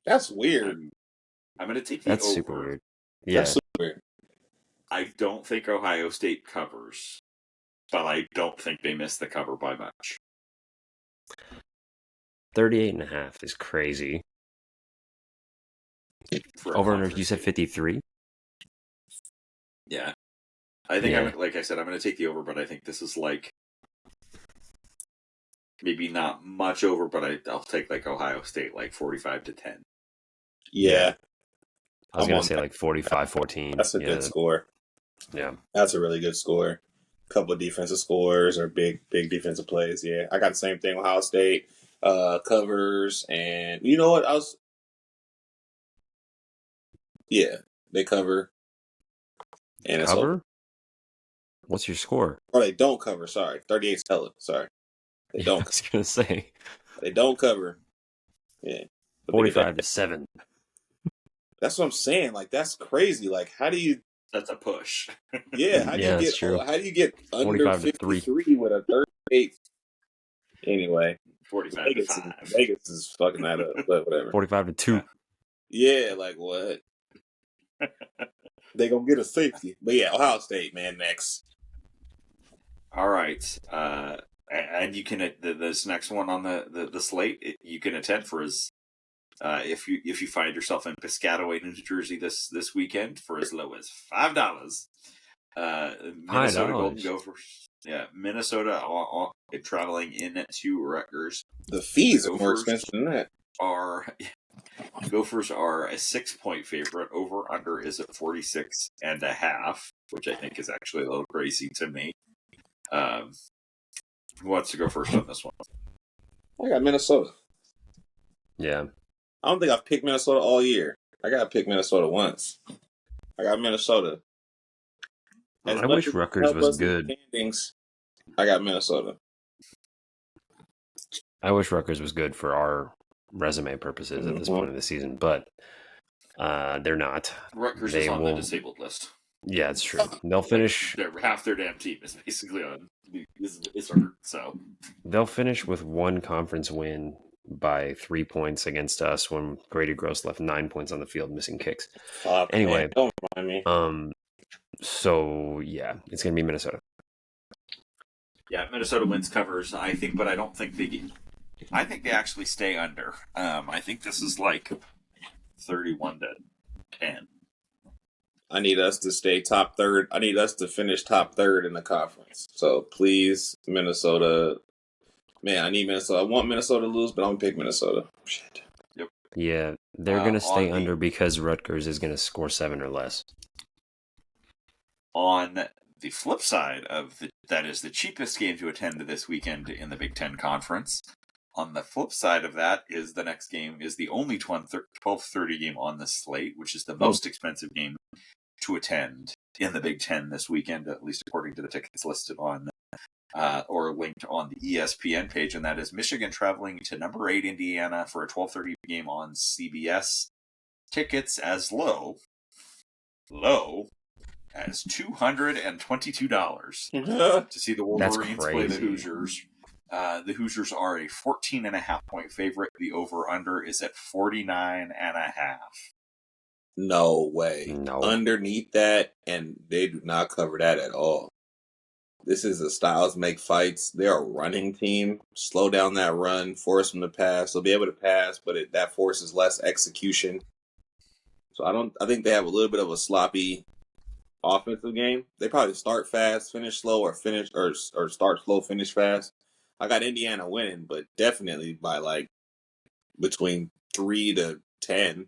That's weird. I'm going to take the That's over. super weird. Yeah. That's super weird. I don't think Ohio State covers, but I don't think they miss the cover by much. 38.5 is crazy. Over under, you said 53? Yeah. I think, like I said, I'm going to take the over, but I think this is maybe not much over, but I'll take Ohio State 45-10. Yeah. I was going to say 45-14. That's a good score. Yeah. That's a really good score. A couple of defensive scores or big defensive plays. Yeah. I got the same thing. Ohio State covers, and you know what else? Yeah, they cover. And cover? What's your score? Or they don't cover, sorry. 38's hella, sorry. They don't. I was going to say. They don't cover. Yeah. 45-7. That's what I'm saying. That's crazy. How do you... That's a push. Yeah, how do you get under 53 with a 38? Anyway. 45-5. Vegas is fucking that up, but whatever. 45-2. Yeah, what? They gonna get a safety. But yeah, Ohio State, man, next. All right. And you can, this next one on the slate, you can attend for as, if you find yourself in Piscataway, New Jersey this weekend, for as low as $5. Minnesota Golden Gophers. Yeah, Minnesota traveling in to Rutgers. The fees are more expensive than that. Gophers are a 6-point favorite. Over under is at 46.5, which I think is actually a little crazy to me. Who wants to go first on this one? I got Minnesota. Yeah. I don't think I've picked Minnesota all year. I got to pick Minnesota once. I got Minnesota. I wish Rutgers was good. I got Minnesota. I wish Rutgers was good for our resume purposes at this point of the season, but They're not. Rutgers They is on will. the disabled list. Yeah, it's true. They'll finish. Half their damn team is basically on is hurt. So they'll finish with one conference win by 3 points against us when Grady Gross left 9 points on the field missing kicks. Fuck, anyway, man, don't remind me. So yeah, it's gonna be Minnesota. Yeah, Minnesota wins covers. I think, but I don't think they. I think they actually stay under. I think this is like 31-10. I need us to stay top third. I need us to finish top third in the conference. So please, Minnesota. Man, I need Minnesota. I want Minnesota to lose, but I'm going to pick Minnesota. Shit. Yep. Yeah, they're going to stay under because Rutgers is going to score 7 or less. On the flip side of that is the cheapest game to attend this weekend in the Big Ten Conference. On the flip side of that is the next game is the only 12:30 game on the slate, which is the most expensive game to attend in the Big Ten this weekend, at least according to the tickets listed on or linked on the ESPN page, and that is Michigan traveling to number 8 Indiana for a 12:30 game on CBS. Tickets as low as $222 to see the Wolverines play the Hoosiers. The Hoosiers are a 14.5 point favorite. The over-under is at 49.5. No way. No. Underneath that, and they do not cover that at all. This is a Styles make fights. They're a running team. Slow down that run, force them to pass. They'll be able to pass, but that forces less execution. So I think they have a little bit of a sloppy offensive game. They probably start fast, finish slow, or start slow, finish fast. I got Indiana winning, but definitely by like between 3 to 10.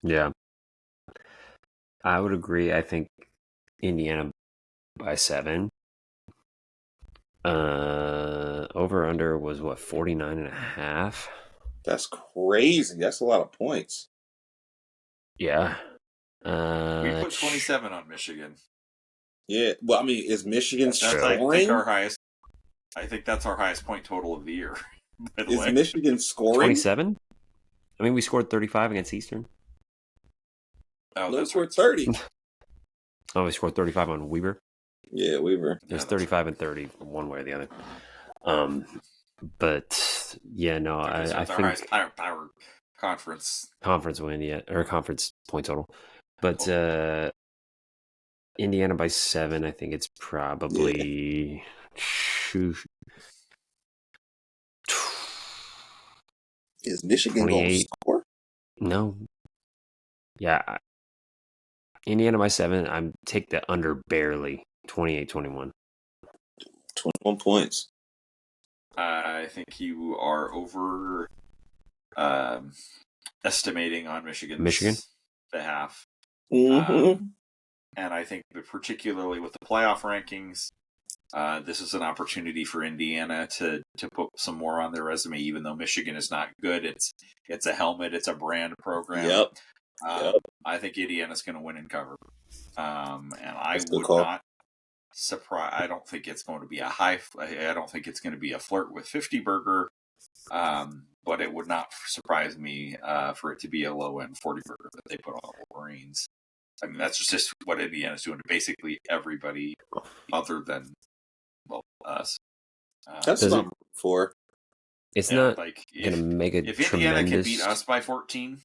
Yeah. I would agree. I think Indiana by 7. Over under was what, 49.5? That's crazy. That's a lot of points. Yeah. We put 27 on Michigan. Yeah. Well, I mean, is Michigan scoring? I think that's our highest point total of the year. Is Michigan scoring? 27? I mean, we scored 35 against Eastern. Oh, we scored 30. Oh, we scored 35 on Weber? Yeah, Weber. It was 35 and 30, one way or the other. But, yeah, no, I think... Our conference win, yeah, or conference point total. But Indiana by 7, I think it's probably... Yeah. Is Michigan going to score? No. Yeah. Indiana by 7, I take the under barely. 28-21. 21 points. I think you are over estimating on Michigan's behalf. Mm-hmm. And I think particularly with the playoff rankings, this is an opportunity for Indiana to put some more on their resume, even though Michigan is not good. It's a helmet. It's a brand program. Yep. I think Indiana's going to win and cover. And I would not surprise. I don't think it's going to be I don't think it's going to be a flirt with 50 burger. But it would not surprise me for it to be a low end 40 burger that they put on the Wolverines. I mean, that's just what Indiana's doing to basically everybody other than us. That's what I'm for. It's not like going to make a if Indiana can beat us by 14.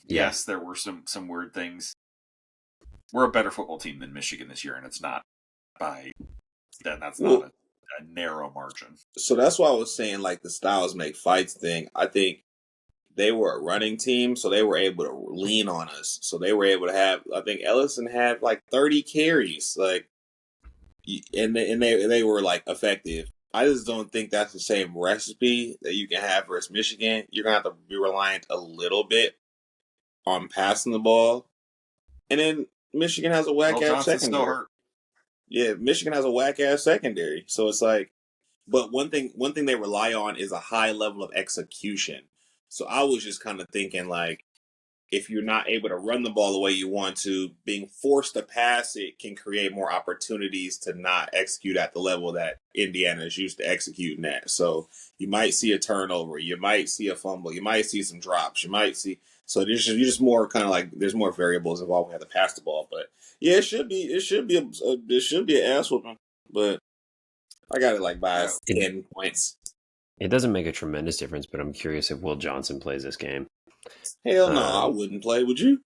Yes, there were some weird things. We're a better football team than Michigan this year, and it's not by then. That's not a narrow margin. So that's why I was saying, like, the Styles make fights thing. I think they were a running team, so they were able to lean on us. So they were able to have. I think Ellison had like 30 carries, like, and they were like effective. I just don't think that's the same recipe that you can have versus Michigan. You're gonna have to be reliant a little bit on passing the ball, and then Michigan has a whack ass secondary. Yeah, Michigan has a whack ass secondary, so it's like. But one thing they rely on is a high level of execution. So I was just kind of thinking like, if you're not able to run the ball the way you want to, being forced to pass it can create more opportunities to not execute at the level that Indiana is used to executing at. So you might see a turnover, you might see a fumble, you might see some drops, you might see. So you're just more kind of like there's more variables involved when we have to pass the ball. But yeah, it should be an ass whooping. But I got it like by 10 points. It doesn't make a tremendous difference, but I'm curious if Will Johnson plays this game. Hell no, I wouldn't play. Would you?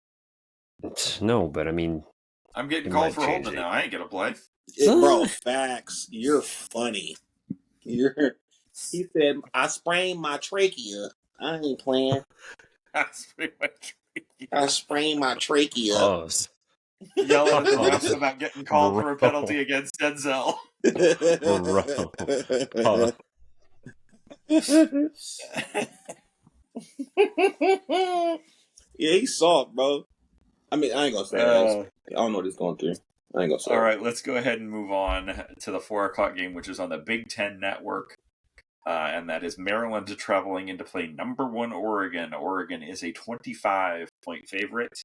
No, but I mean, I'm getting called for holding now. I ain't gonna play. Bro, facts. You're funny. He said, I sprained my trachea. I ain't playing. I sprained my trachea. Oh. Yelling at the refs about getting called for a penalty against Denzel. Yeah, he's soft, bro. I mean, I ain't gonna say that. I don't know what he's going through. I ain't gonna say. All right, let's go ahead and move on to the 4:00 game, which is on the Big Ten Network. And that is Maryland traveling in to play number 1 Oregon. Oregon is a 25-point favorite.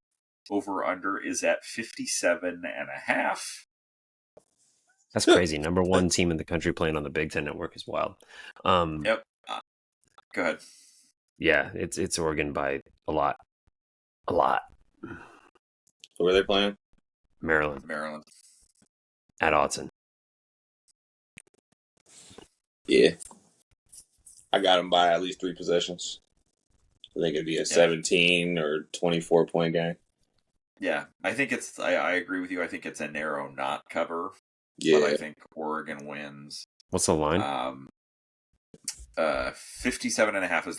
Over-under is at 57.5. That's crazy. Number 1 team in the country playing on the Big Ten Network is wild. Yep. Go ahead. Yeah, it's Oregon by a lot. A lot. So where are they playing? Maryland. At Autzen. Yeah. I got them by at least 3 possessions. I think it'd be a 17 or 24-point game. Yeah, I think it's. I agree with you. I think it's a narrow not cover. Yeah, but I think Oregon wins. What's the line? 57.5 is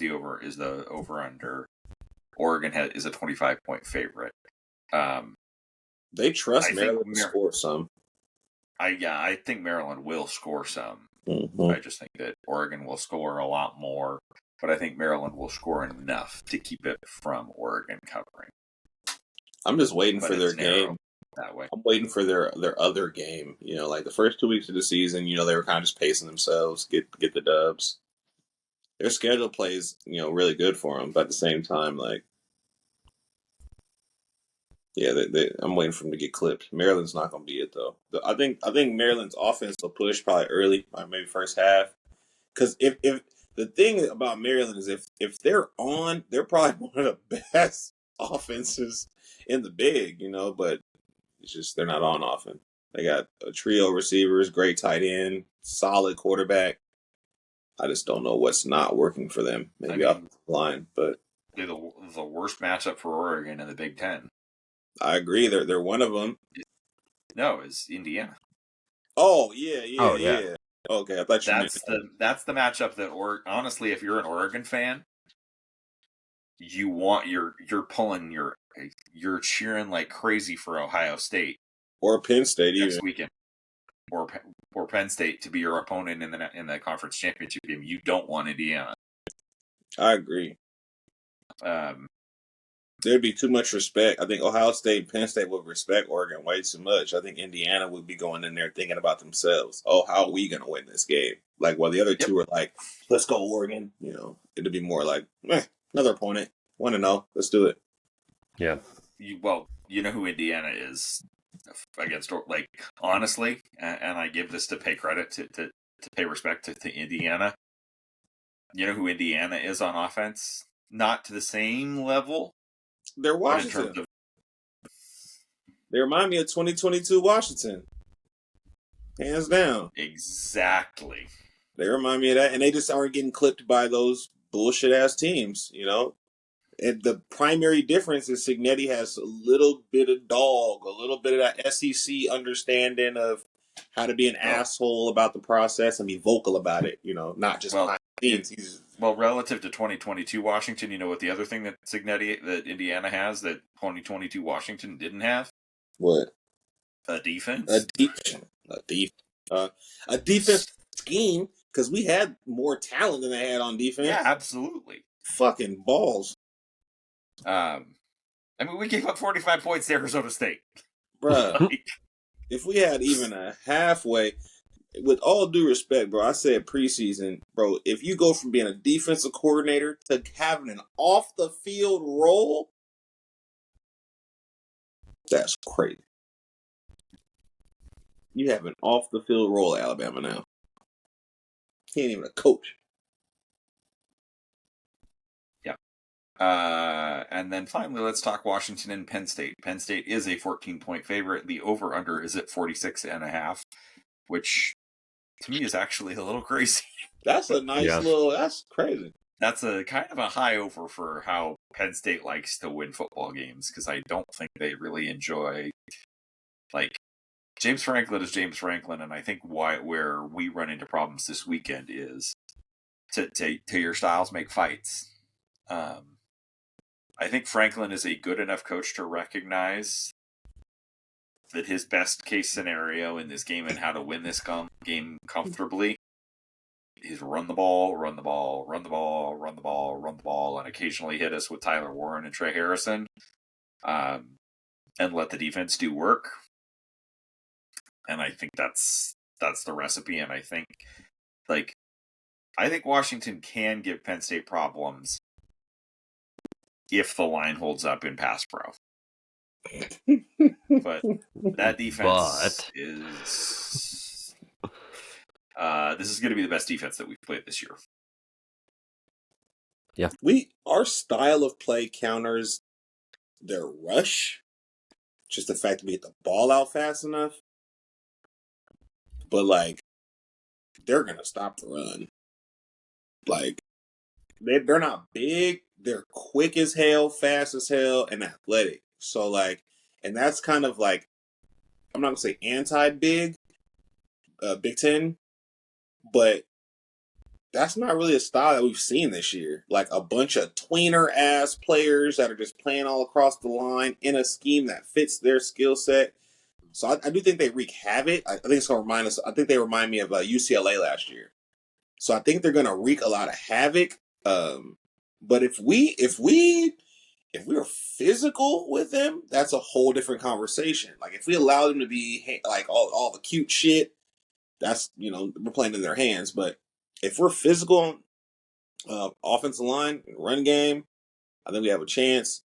the over under. Oregon is a 25-point favorite. They trust Maryland to score some. I think Maryland will score some. Mm-hmm. I just think that Oregon will score a lot more, but I think Maryland will score enough to keep it from Oregon covering. I'm just waiting for their game. That way. I'm waiting for their other game. You know, like the first 2 weeks of the season, they were kind of just pacing themselves, get the dubs. Their schedule plays, really good for them, but at the same time, I'm waiting for them to get clipped. Maryland's not going to be it though. I think Maryland's offense will push probably early, maybe first half. Because if the thing about Maryland is if they're on, they're probably one of the best offenses in the big, but it's just they're not on often. They got a trio of receivers, great tight end, solid quarterback. I just don't know what's not working for them. Maybe off the line, but they're the worst matchup for Oregon in the Big Ten. I agree. They're one of them. No, it's Indiana. Oh yeah. Okay, I thought you meant that's the matchup that honestly, if you're an Oregon fan, you're pulling you're cheering like crazy for Ohio State or Penn State next weekend, or Penn State to be your opponent in the conference championship game. You don't want Indiana. I agree. There'd be too much respect. I think Ohio State and Penn State would respect Oregon way too much. I think Indiana would be going in there thinking about themselves. Oh, how are we going to win this game? While the other two are like, let's go Oregon. It'd be more like, another opponent. 1-0. Let's do it. Yeah. You know who Indiana is against, honestly, and I give this to pay credit to pay respect to Indiana. You know who Indiana is on offense? Not to the same level. They're Washington. They remind me of 2022 Washington. Hands down. Exactly. They remind me of that, and they just aren't getting clipped by those bullshit-ass teams, And the primary difference is Cignetti has a little bit of dog, a little bit of that SEC understanding of how to be an asshole about the process and be vocal about it, not just behind the scenes. Relative to 2022 Washington, you know what the other thing that Indiana has that 2022 Washington didn't have? What? A defense. A defense scheme, because we had more talent than they had on defense. Yeah, absolutely. Fucking balls. We gave up 45 points to Arizona State. Bruh, if we had even a halfway, with all due respect, bro, I said preseason, bro, if you go from being a defensive coordinator to having an off-the-field role, That's crazy. You have an off-the-field role at Alabama now. He ain't even a coach. Yeah. And then finally, let's talk Washington and Penn State. Penn State is a 14-point favorite. The over-under is at 46.5, which to me is actually a little crazy. That's a nice little. That's crazy. That's a kind of a high over for how Penn State likes to win football games, because I don't think they really enjoy, like, James Franklin is James Franklin, and I think where we run into problems this weekend is to your styles make fights. I think Franklin is a good enough coach to recognize that his best case scenario in this game and how to win this game comfortably is run the ball, run the ball, run the ball, run the ball, run the ball, and occasionally hit us with Tyler Warren and Trey Harrison, and let the defense do work. And I think that's the recipe. And I think Washington can give Penn State problems if the line holds up in pass pro. But that defense is... this is going to be the best defense that we've played this year. Yeah. Our style of play counters their rush. Just the fact that we get the ball out fast enough. But, like, they're going to stop the run. Like, they're not big. They're quick as hell, fast as hell, and athletic. So, like, and that's kind of like, I'm not going to say anti-big, Big Ten, but that's not really a style that we've seen this year. Like, a bunch of tweener-ass players that are just playing all across the line in a scheme that fits their skill set. So I do think they wreak havoc. I think it's going to remind us. I think they remind me of UCLA last year. So I think they're going to wreak a lot of havoc. But if we are physical with them, that's a whole different conversation. Like, if we allow them to be like all the cute shit, that's, we're playing in their hands. But if we're physical, offensive line, run game, I think we have a chance.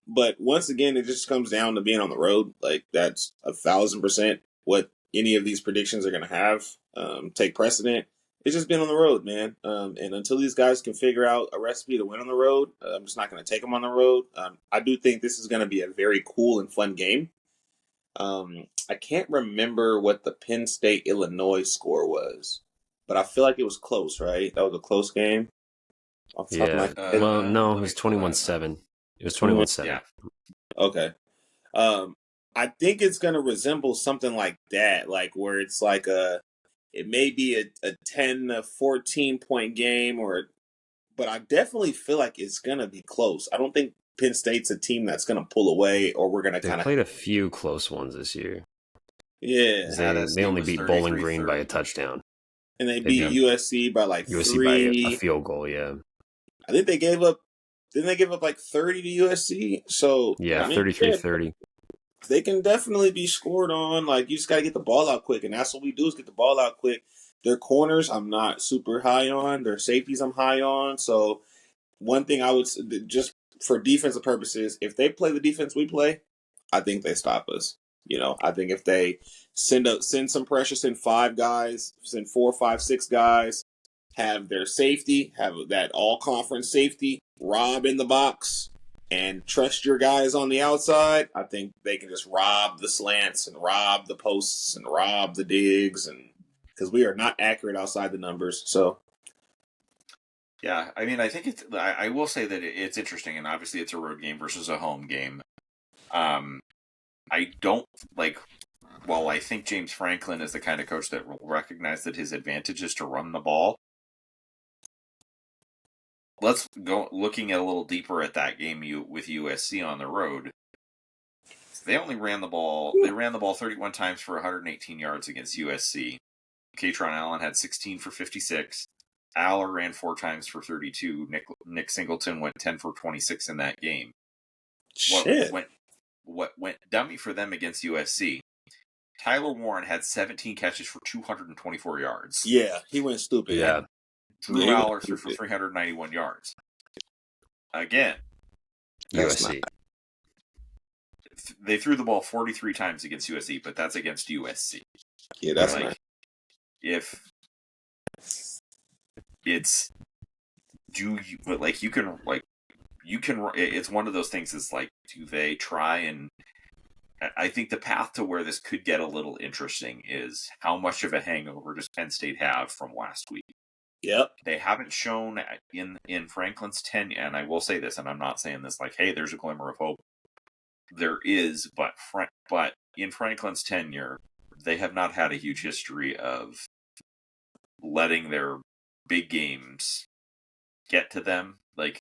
But once again, it just comes down to being on the road. Like, that's 1,000% what any of these predictions are going to have take precedent. It's just being on the road, man. And until these guys can figure out a recipe to win on the road, I'm just not going to take them on the road. I do think this is going to be a very cool and fun game. I can't remember what the Penn State-Illinois score was, but I feel like it was close, right? That was a close game. Yeah. Well, no, it was 21-7. It was 21-7. Yeah. Okay. I think it's going to resemble something like that, like where it's like it may be a 10 to 14 point game, but I definitely feel like it's going to be close. I don't think Penn State's a team that's going to pull away, or we're going to kind of... They played a few close ones this year. Yeah. They only beat Bowling Green by a touchdown. And they beat USC by like USC 3. by a field goal, yeah. I think they gave up... Didn't they give up like 30 to USC? So yeah, 33-30. They can definitely be scored on. Like, you just got to get the ball out quick, and that's what we do is get the ball out quick. Their corners, I'm not super high on. Their safeties, I'm high on. So one thing I would, just for defensive purposes, if they play the defense we play, I think they stop us. I think if they send some pressure, send 5 guys, send 4, 5, 6 guys, have their safety, have that all-conference safety, rob in the box, and trust your guys on the outside, I think they can just rob the slants and rob the posts and rob the digs, and because we are not accurate outside the numbers. So, yeah, I mean, I think I will say that it's interesting, and obviously it's a road game versus a home game. I don't while I think James Franklin is the kind of coach that will recognize that his advantage is to run the ball. Let's go looking a little deeper at that game with USC on the road. They only ran the ball. They ran the ball 31 times for 118 yards against USC. Katron Allen had 16 for 56. Aller ran 4 times for 32. Nick Singleton went 10 for 26 in that game. What went dummy for them against USC? Tyler Warren had 17 catches for 224 yards. Yeah, he went stupid. Yeah. Drew Aller threw for 391 yards. Again, USC. they threw the ball 43 times against USC, but that's against USC. Yeah, that's like nice. If it's but like you can it's one of those things. It's like, do they try and I think the path to where this could get a little interesting is how much of a hangover does Penn State have from last week? Yep. They haven't shown in Franklin's tenure, and I will say this, and I'm not saying this like, hey, there's a glimmer of hope. There is, but in Franklin's tenure, they have not had a huge history of letting their big games get to them. Like,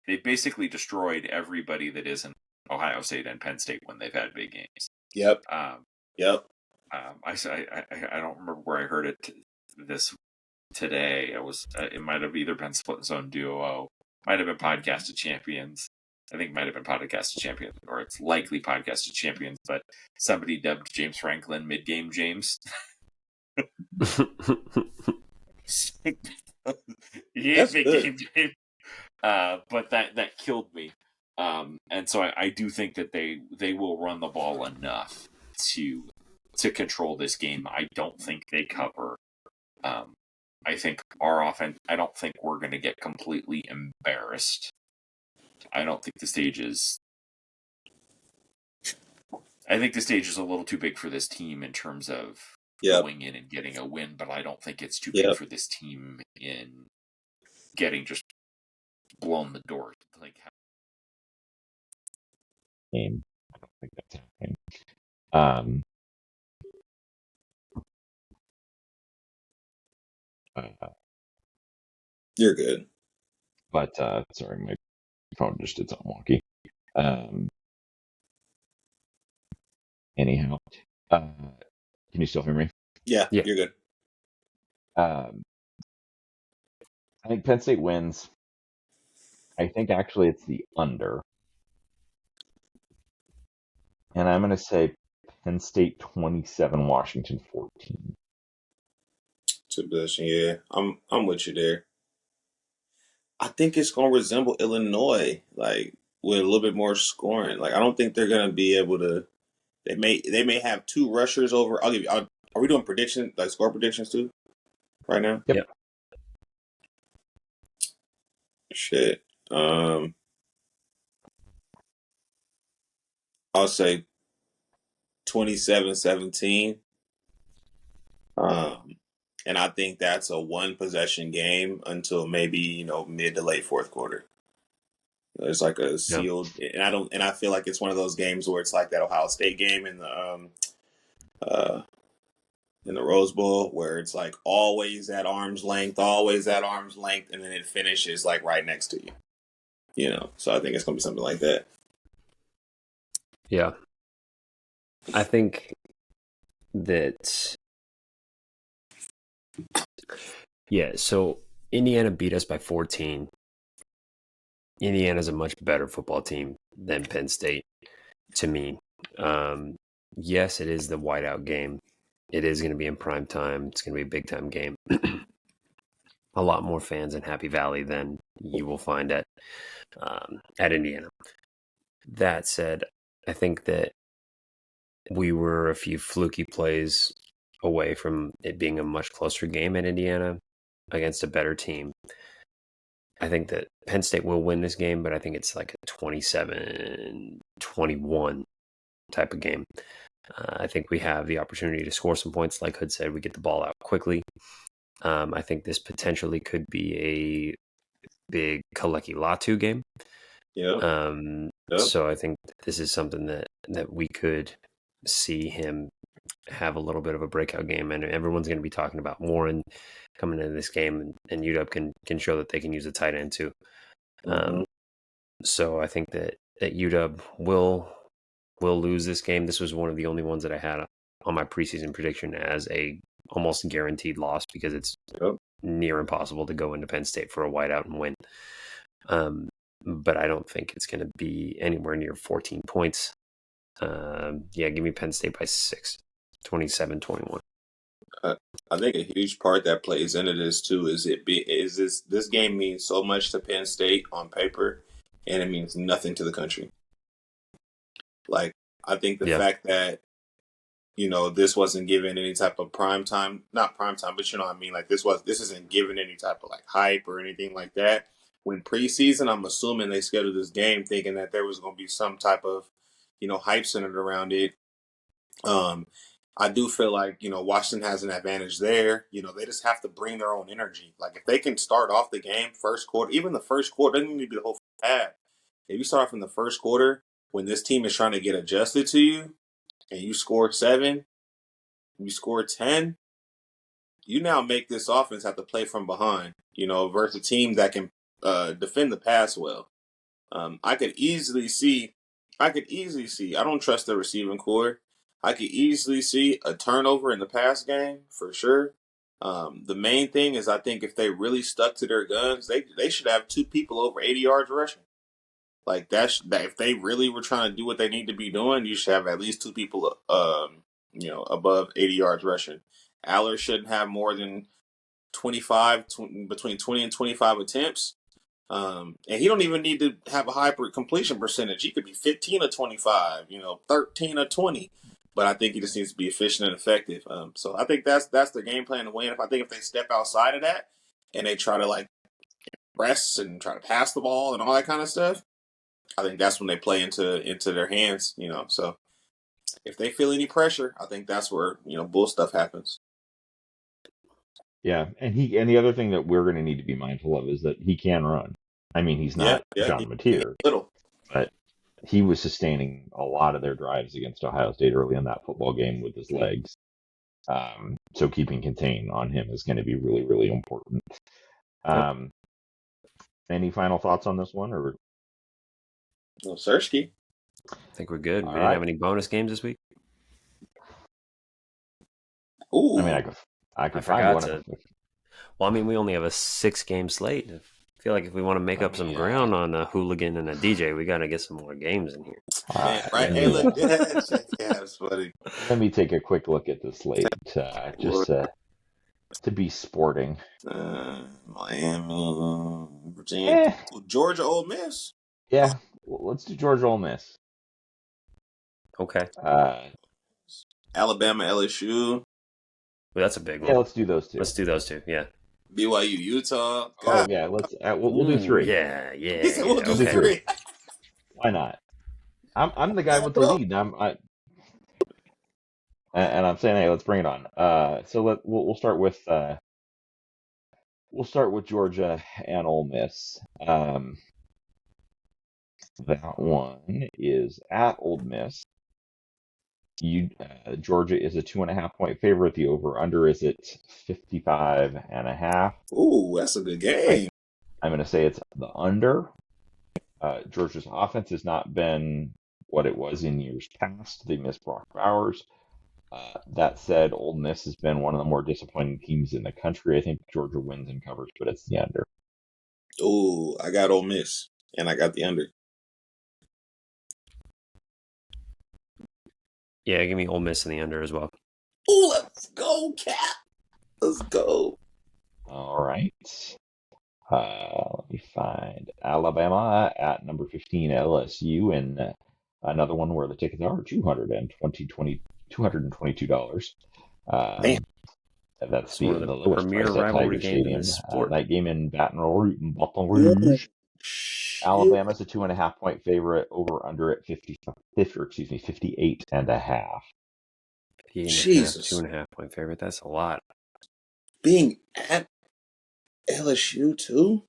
they basically destroyed everybody that isn't Ohio State and Penn State when they've had big games. Yep. Yep. I don't remember where I heard it this today. It might have either been Split Zone Duo, might have been Podcast of Champions. I think it might have been Podcast of Champions, or it's likely Podcast of Champions. But somebody dubbed James Franklin Mid-Game James. Yeah, Mid-Game James. But that killed me. And so I do think that they will run the ball enough to control this game. I don't think they cover. I think our offense. I don't think we're going to get completely embarrassed. I don't think the stage is. I think the stage is a little too big for this team in terms of going in and getting a win, but I don't think it's too big for this team in getting just blown the door. Like, game. I don't think that's happening. You're good. But sorry, my phone just did something wonky. Anyhow, can you still hear me? Yeah, you're good. I think Penn State wins. I think actually it's the under. And I'm going to say Penn State 27, Washington 14. To possession, yeah. I'm with you there. I think it's going to resemble Illinois, like with a little bit more scoring. Like, I don't think they're going to be able to. They may have two rushers over. I'll give you. Are we doing predictions, like score predictions too, right now? Yep. Shit. I'll say 27-17. And I think that's a one possession game until maybe, mid to late fourth quarter. It's like a sealed, and I feel like it's one of those games where it's like that Ohio State game in the Rose Bowl, where it's like always at arm's length, and then it finishes like right next to you. So I think it's gonna be something like that. Yeah, I think that. Yeah, so Indiana beat us by 14. Indiana's a much better football team than Penn State, to me. Yes, it is the whiteout game. It is going to be in prime time. It's going to be a big-time game. A lot more fans in Happy Valley than you will find at Indiana. That said, I think that we were a few fluky plays away from it being a much closer game at Indiana against a better team. I think that Penn State will win this game, but I think it's like a 27-21 type of game. I think we have the opportunity to score some points. Like Hood said, we get the ball out quickly. I think this potentially could be a big Kalecki Latu game. Yeah. So I think this is something that we could see him have a little bit of a breakout game, and everyone's going to be talking about Warren coming into this game, and UW can show that they can use a tight end too. So I think that UW will lose this game. This was one of the only ones that I had on my preseason prediction as a almost guaranteed loss, because it's near impossible to go into Penn State for a whiteout and win. But I don't think it's going to be anywhere near 14 points. Give me Penn State by 6, 27-21. I think a huge part that plays into this too is this game means so much to Penn State on paper, and it means nothing to the country. Like, I think the Yeah. fact that, this wasn't given any type of prime time, not prime time, but you know what I mean? Like this isn't given any type of like hype or anything like that. When preseason, I'm assuming they scheduled this game thinking that there was going to be some type of, hype centered around it. I do feel like, Washington has an advantage there. They just have to bring their own energy. Like if they can start off the game first quarter, even the first quarter, doesn't need to be the whole half. If you start off in the first quarter when this team is trying to get adjusted to you and you score 7, you score 10, you now make this offense have to play from behind, versus a team that can defend the pass well. I could easily see, I don't trust the receiving core. I could easily see a turnover in the pass game for sure. The main thing is I think if they really stuck to their guns, they should have 2 people over 80 yards rushing. Like that if they really were trying to do what they need to be doing, you should have at least 2 people, above 80 yards rushing. Aller shouldn't have more than between 20 and 25 attempts. And he don't even need to have a high completion percentage. He could be 15 or 25, 13 or 20. But I think he just needs to be efficient and effective. So I think that's the game plan to win. I think if they step outside of that and they try to like press and try to pass the ball and all that kind of stuff, I think that's when they play into their hands. So if they feel any pressure, I think that's where bull stuff happens. Yeah, and the other thing that we're going to need to be mindful of is that he can run. I mean, he's not John Mateer, but he was sustaining a lot of their drives against Ohio State early in that football game with his legs. So keeping contain on him is going to be really, really important. Any final thoughts on this one, or? No, Sersky. I think we're good. We didn't have any bonus games this week. Ooh. I mean, I could find one. Well, I mean, we only have a 6-game slate. I feel like if we want to make up some ground on a Hooligan and a DJ, we got to get some more games in here. Right? Hey, look, that's funny. Let me take a quick look at the slate, just to be sporting. Miami, Virginia, Georgia, Ole Miss. Yeah, well, let's do Georgia, Ole Miss. Okay. Alabama, LSU. Well, that's a big one. Yeah, let's do those two. Yeah. BYU, Utah. God. Oh yeah, let's. We'll do 3. Yeah. We'll do 3. Why not? I'm the guy with the lead. And I'm saying, hey, let's bring it on. So we'll start with Georgia and Ole Miss. That one is at Ole Miss. Georgia is a 2.5-point favorite. The over/under is at 55.5. Ooh, that's a good game. I'm going to say it's the under. Georgia's offense has not been what it was in years past. They missed Brock Bowers. That said, Ole Miss has been one of the more disappointing teams in the country. I think Georgia wins and covers, but it's the under. Ooh, I got Ole Miss, and I got the under. Yeah, give me Ole Miss in the under as well. Ooh, let's go, Cap. Let's go. All right. Let me find Alabama at number 15, LSU, and another one where the tickets are $222. Damn. That's the lowest premier price at rivalry Tiger game Stadium. in sport. That game in Baton Rouge. Alabama's a 2.5-point favorite. Over under at 58.5. Jesus, 2.5-point favorite. That's a lot. Being at LSU too.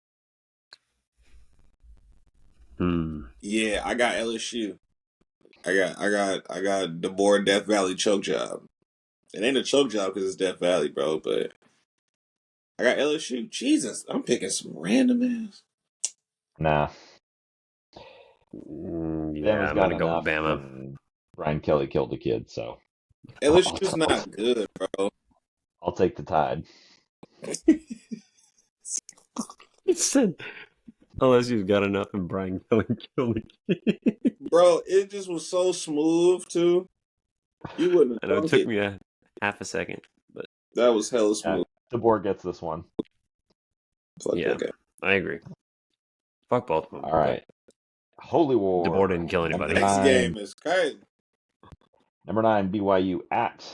Yeah, I got LSU. I got the board Death Valley choke job. It ain't a choke job because it's Death Valley, bro. But I got LSU. Jesus, I'm picking some random ass. Nah. Yeah, I'm gonna go with Bama. Brian Kelly killed a kid, so LSU's not good, bro. I'll take the Tide. He said LSU's got enough, and Brian Kelly killed a kid. Bro, it just was so smooth too. You wouldn't. I know it took me a half a second, but that was hella smooth. Yeah, the board gets this one. I agree. Fuck both of them. All right. Holy War. The board didn't kill anybody. Next game is crazy. Number 9, BYU at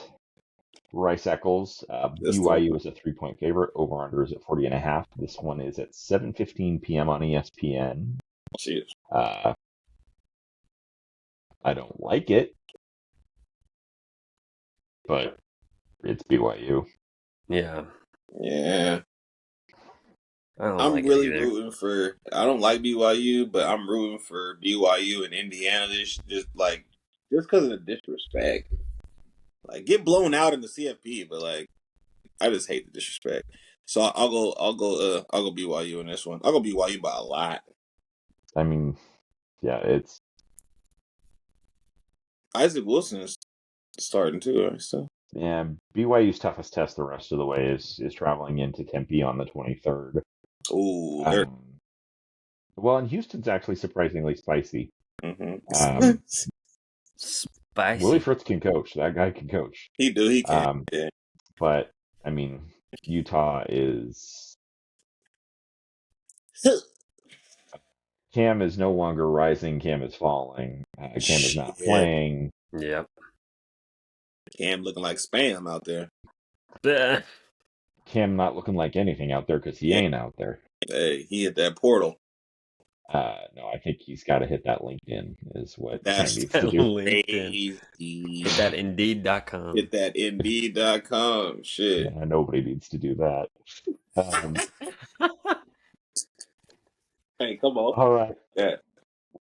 Rice Eccles. BYU is a 3-point favorite. Over-under is at 40.5. This one is at 7:15 p.m. on ESPN. I don't like it, but it's BYU. Yeah. I'm really rooting for. I don't like BYU, but I'm rooting for BYU and Indiana. Just because of the disrespect. Like, get blown out in the CFP, but like, I just hate the disrespect. So I'll go BYU in this one. I'll go BYU by a lot. I mean, yeah, it's Isaac Wilson is starting too, right? So yeah, BYU's toughest test the rest of the way is traveling into Tempe on the 23rd. Oh, well, and Houston's actually surprisingly spicy. Mm-hmm. Spicy. Willie Fritz can coach. That guy can coach. He can. Yeah. But I mean, Utah is. Cam is no longer rising. Cam is falling. Cam is not playing. Yep. Cam looking like spam out there. Cam not looking like anything out there because he ain't out there. Hey, he hit that portal. No, I think he's got to hit that LinkedIn is what Cam needs to do. LinkedIn. Hit that Indeed.com. Hit that Indeed.com. Shit. Yeah, nobody needs to do that. Hey, come on. All right. Yeah.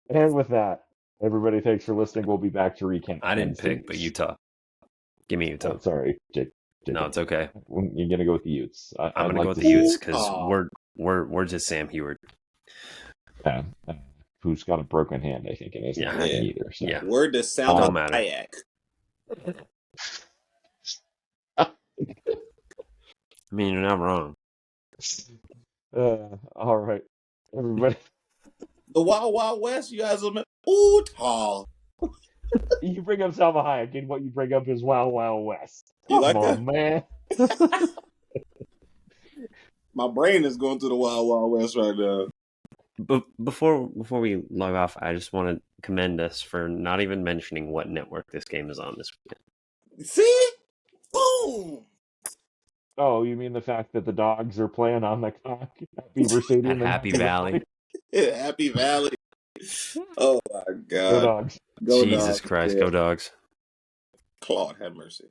And with that, everybody, thanks for listening. We'll be back to recap. I didn't pick, but Utah. Give me Utah. Oh, sorry, Jake. No, it's okay. You're gonna go with the Utes. I'm gonna go with the Utes because we're just Sam Heward. Who's got a broken hand, I think, in his hand either. So. Yeah. Word to Salma Hayek. I mean, you're not wrong. All right, everybody. The Wild Wild West, you guys are Utah. You bring up Salma Hayek, and what you bring up is Wild Wild West. You like that, man? My brain is going through the Wild Wild West right now. But before we log off, I just want to commend us for not even mentioning what network this game is on this weekend. See? Boom! Oh, you mean the fact that the Dogs are playing on the Beaver Stadium at Happy Valley? Happy Valley. Oh my God! Go Dogs! Go Jesus Dogs. Christ! Yeah. Go Dogs! Claude, have mercy.